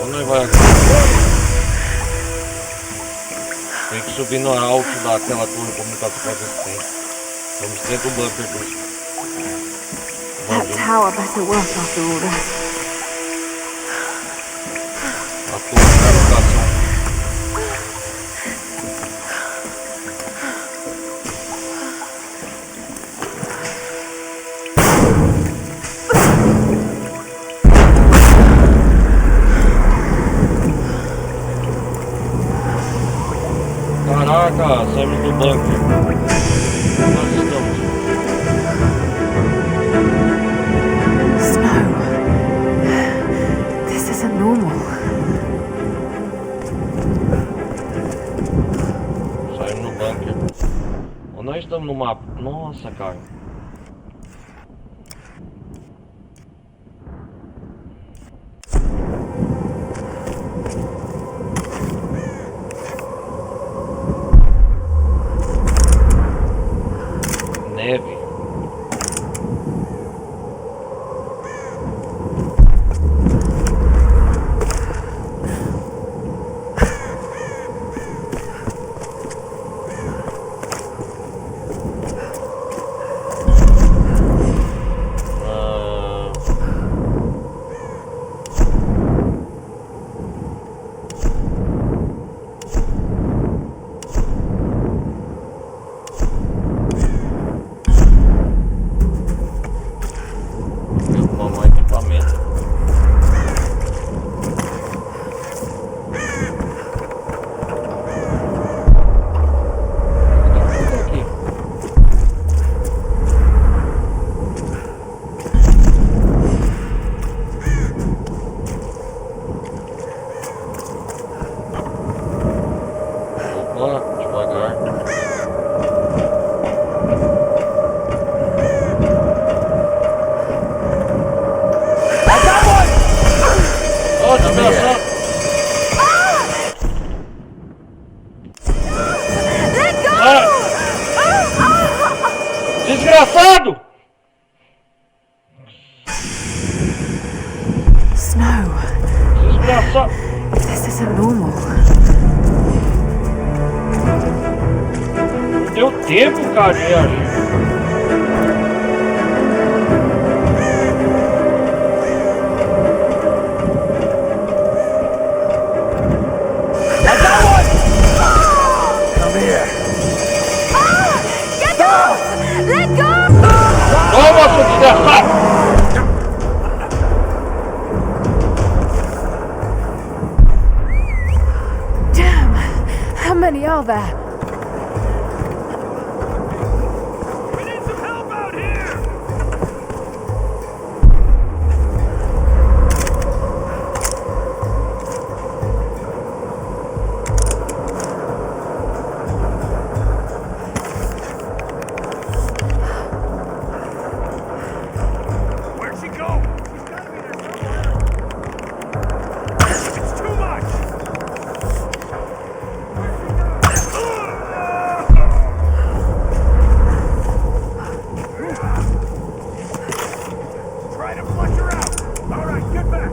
S1: Onde vai agora? Tem que subir no alto daquela torre de comunicação resistente. Vamos dentro do bunker dos...
S11: That tower better work after all this.
S1: A torre de comunicação. Caraca, saímos do bunker. Nós estamos.
S11: Snow. This isn't normal.
S1: Saímos no bunker. Ou nós estamos no mapa. Nossa, cara. Neve. Lá, devagar. Ó, desgraçado! Desgraçado!
S3: Snow.
S1: Desgraçado!
S3: This isn't normal.
S1: Deu tempo, cara, de reagir.
S2: Come here.
S11: Get off! Let go!
S1: Toma, seu desgraçado!
S3: Damn! How many are there?
S2: We need some help out here! Where'd she go? She's gotta be there somewhere. It's too much! Try to flush her out. All right, get back.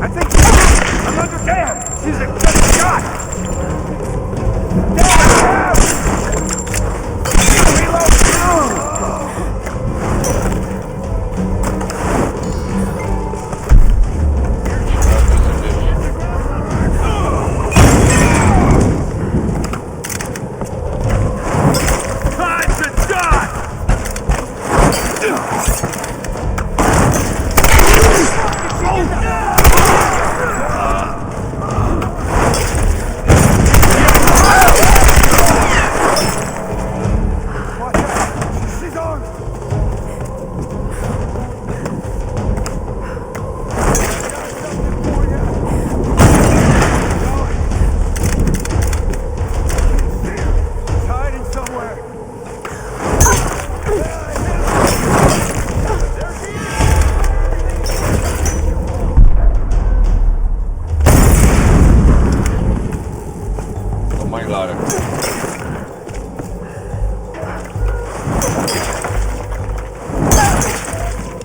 S2: I think I'm under dam. She's a good shot. Dam! Time to die! She's armed! She's hiding somewhere. There she
S1: Toma aí, Lara.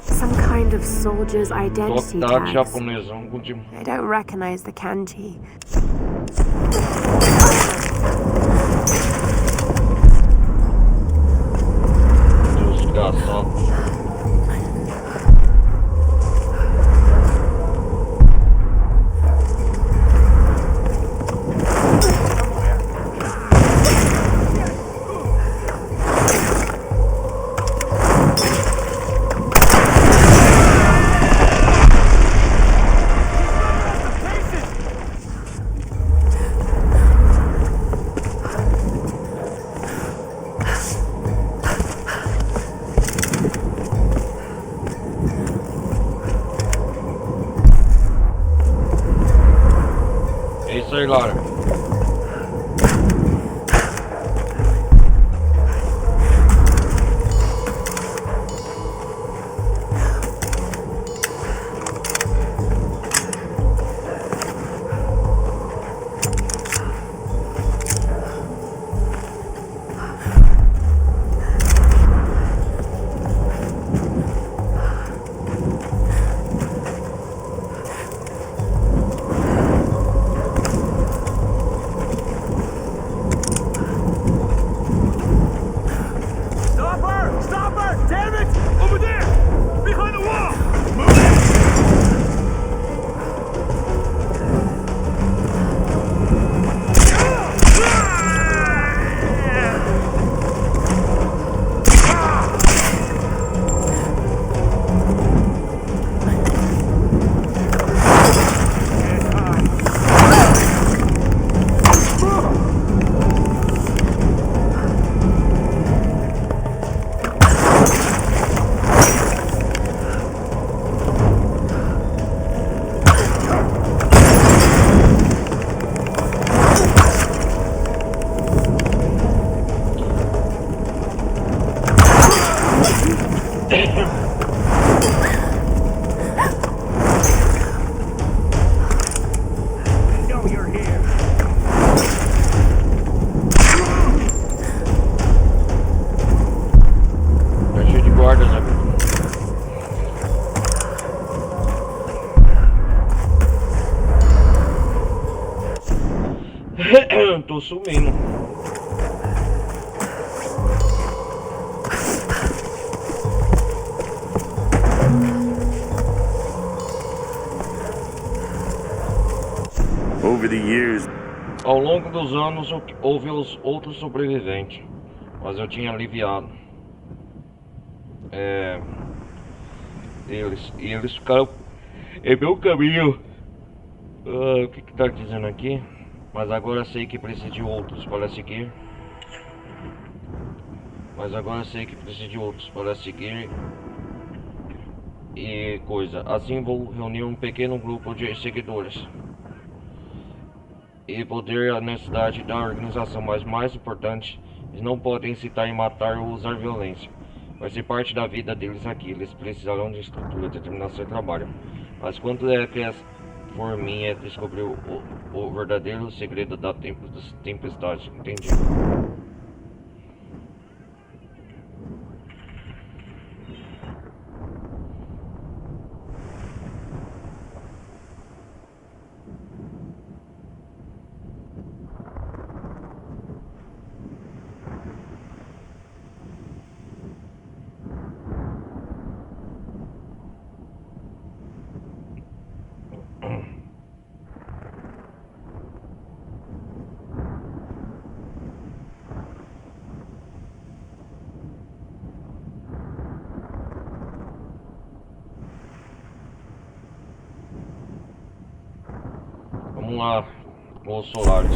S3: Some kind of soldier's identity
S1: Sotaque
S3: tags.
S1: japonesão continua.
S3: I don't recognize the kanji.
S1: Desgraçado. É isso aí, Lara. Tô sumindo.
S2: Over the years.
S1: Ao longo dos anos houve os outros sobreviventes, mas eu tinha aliviado eles ficaram em meu caminho. O que tá dizendo aqui? Mas agora sei que preciso de outros para seguir. E coisa, assim vou reunir um pequeno grupo de seguidores e poder a necessidade da organização, mas mais importante, eles não podem incitar em matar ou usar violência. Vai ser parte da vida deles aqui. Eles precisarão de estrutura, determinação e trabalho. Mas quando for minha descobrir o verdadeiro segredo da tempestade, entendi. Vamos lá, os solares.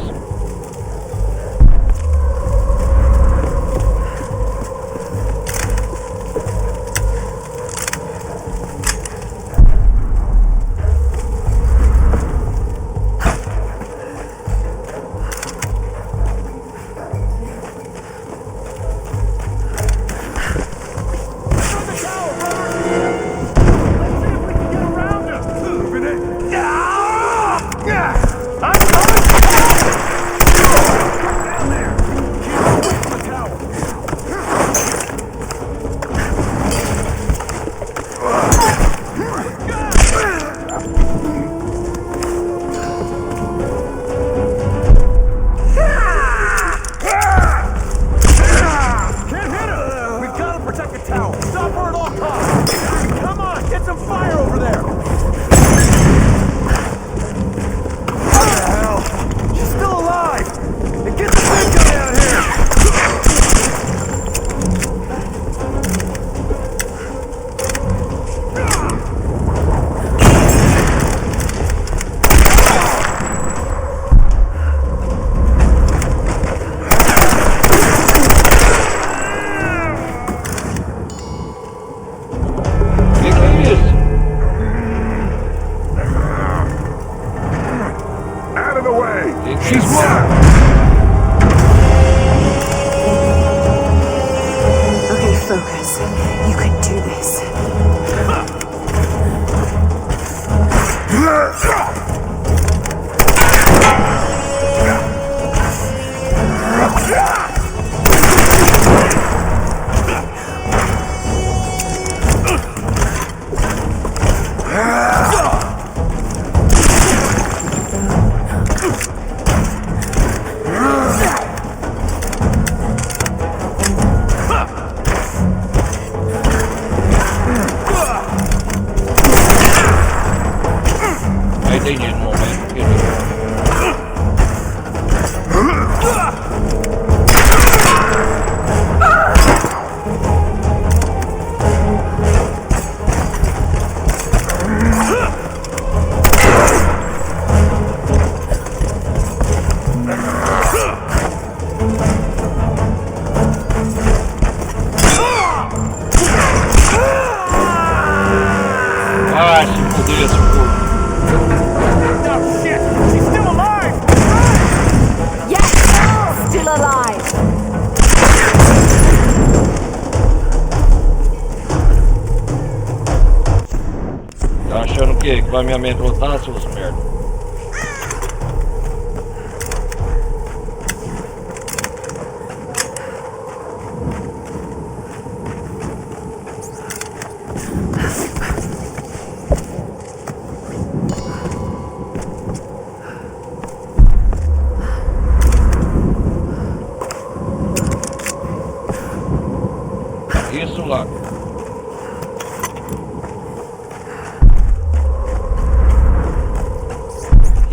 S1: Vai me amedrontar, seus merda.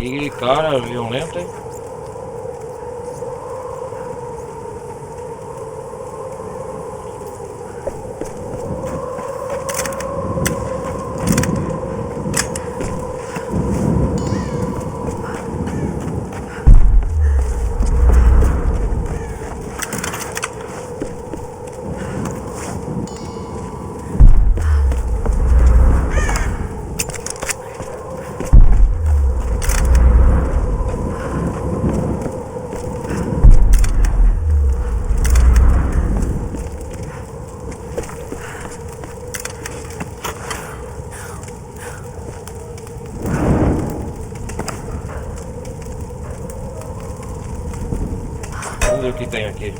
S1: Que cara violento, hein? Vamos ver o que tem aqui.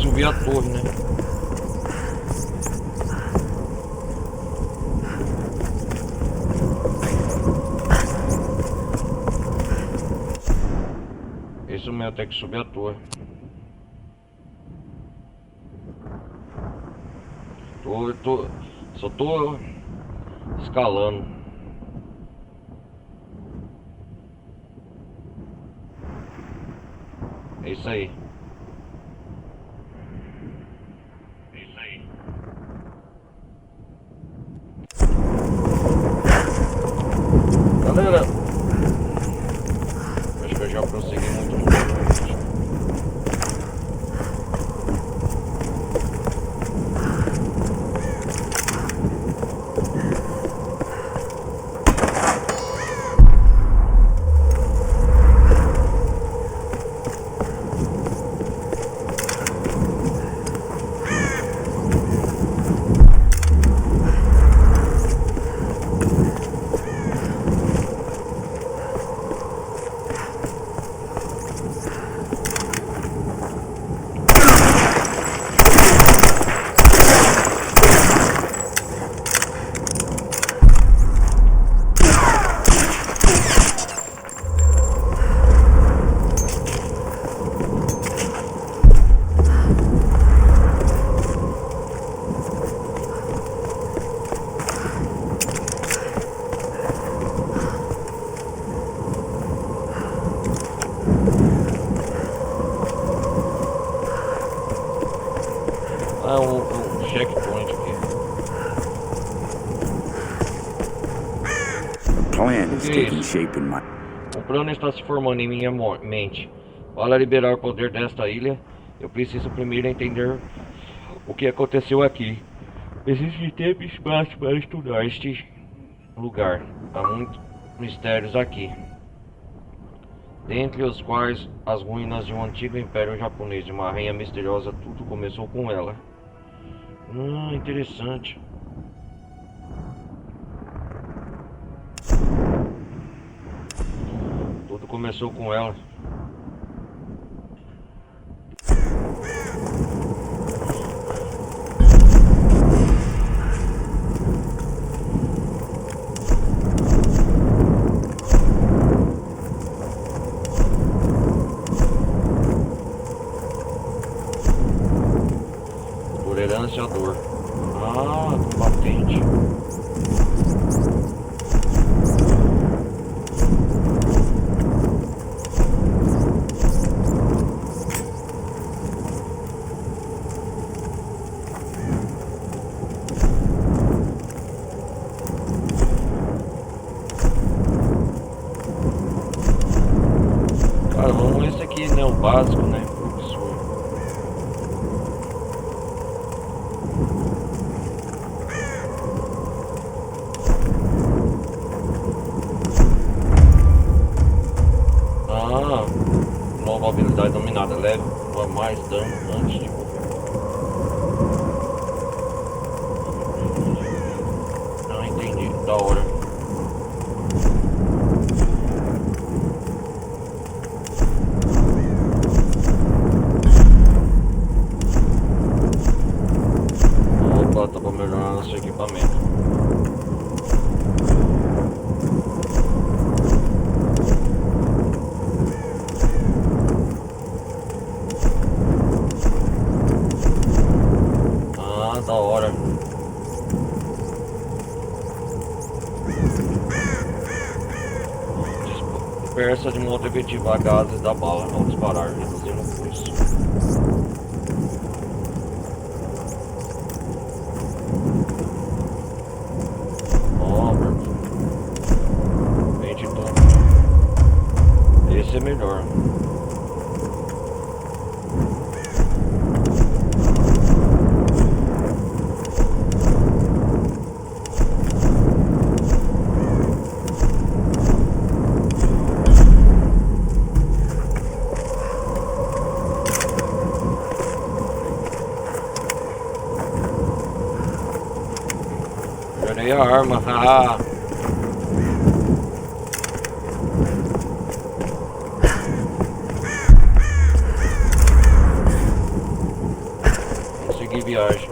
S1: Subir a torre, né? Isso mesmo, tem que subir a torre. Só tô escalando. É isso aí. Galera, acho que eu já prossegui muito no vídeo. Um checkpoint aqui. O plano está se formando em minha mente. Para liberar o poder desta ilha, eu preciso primeiro entender o que aconteceu aqui. Existe tempo e espaço para estudar este lugar. Há muitos mistérios aqui, dentre os quais as ruínas de um antigo império japonês, de uma rainha misteriosa. Tudo começou com ela. Interessante. Tudo começou com ela. Tolerância à dor. Combatente. Cara, vamos esse aqui, né? O básico, né? Nova habilidade dominada, leve mais dano antes de morrer. Não entendi, da hora. dispersa de modo a efetivar gases da bala ao disparar, reduzindo o pulso. Ó, vende tudo. Esse é melhor. Joguei a arma, haha. Consegui viagem.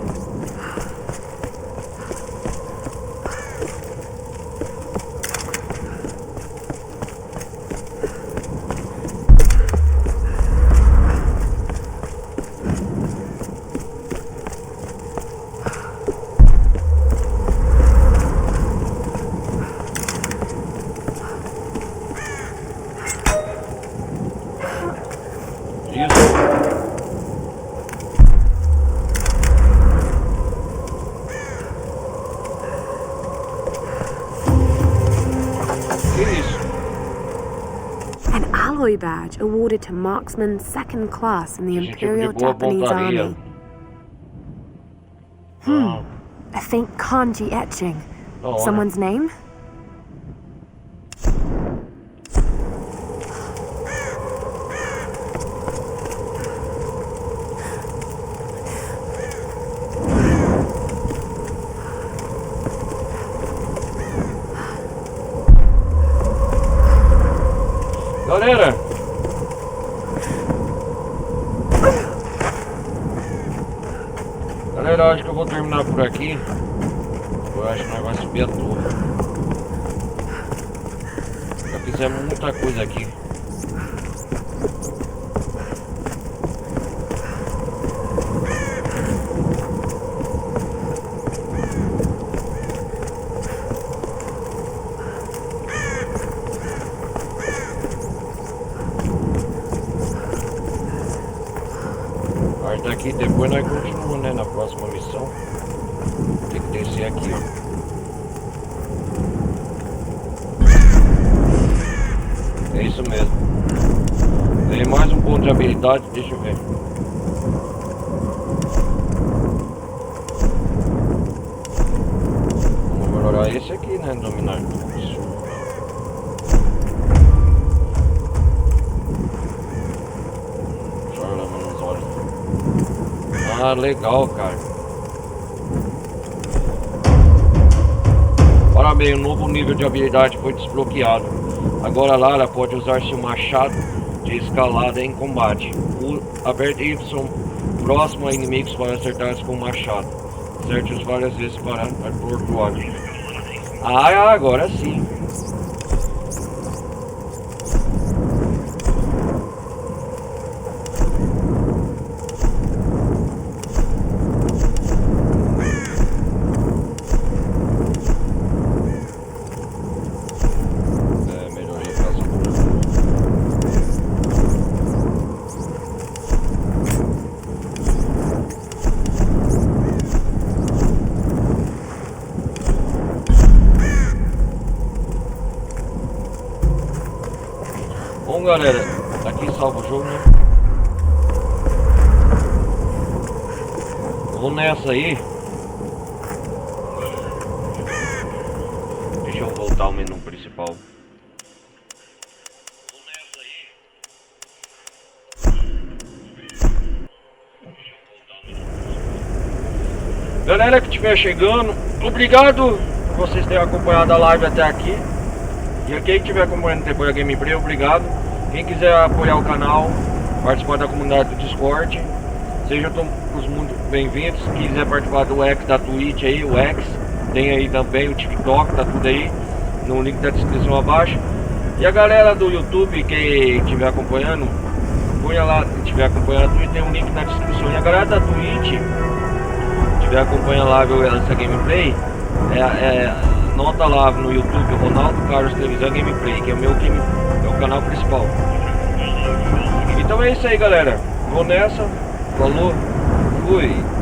S3: Badge awarded to marksman second class in the Imperial Japanese Army. A faint kanji etching. Someone's name?
S1: Galera, acho que eu vou terminar por aqui. Eu acho que nós vamos subir a torre. Já fizemos muita coisa aqui. Daqui depois nós continuamos, né, na próxima missão. Tem que descer aqui, ó. É isso mesmo. Tem mais um ponto de habilidade, deixa eu ver. Vamos melhorar esse aqui, né, dominar tudo. Ah, legal, cara. Parabéns, um novo nível de habilidade foi desbloqueado. Agora Lara pode usar seu machado de escalada em combate. Aperte Y próximo a inimigos para acertar-se com o machado. Acerte-os várias vezes para atordoar. Ah, agora sim. Bom, galera, aqui salva o jogo, né? Vou nessa aí. Deixa eu voltar ao menu principal. Galera que estiver chegando, obrigado por vocês terem acompanhado a live até aqui. E quem estiver acompanhando depois a gameplay, obrigado. Quem quiser apoiar o canal, participar da comunidade do Discord, sejam todos muito bem-vindos. Quem quiser participar do X da Twitch aí, o X, tem aí também o TikTok, tá tudo aí no link da descrição abaixo. E a galera do YouTube, quem estiver acompanhando, ponha lá, se estiver acompanhando a Twitch, tem um link na descrição. E a galera da Twitch, estiver acompanhando lá, viu, essa gameplay, anota lá no YouTube, Ronaldo Carlos Televisão Gameplay, que é o meu canal principal. Então é isso aí, galera. Vou nessa. Falou. Fui.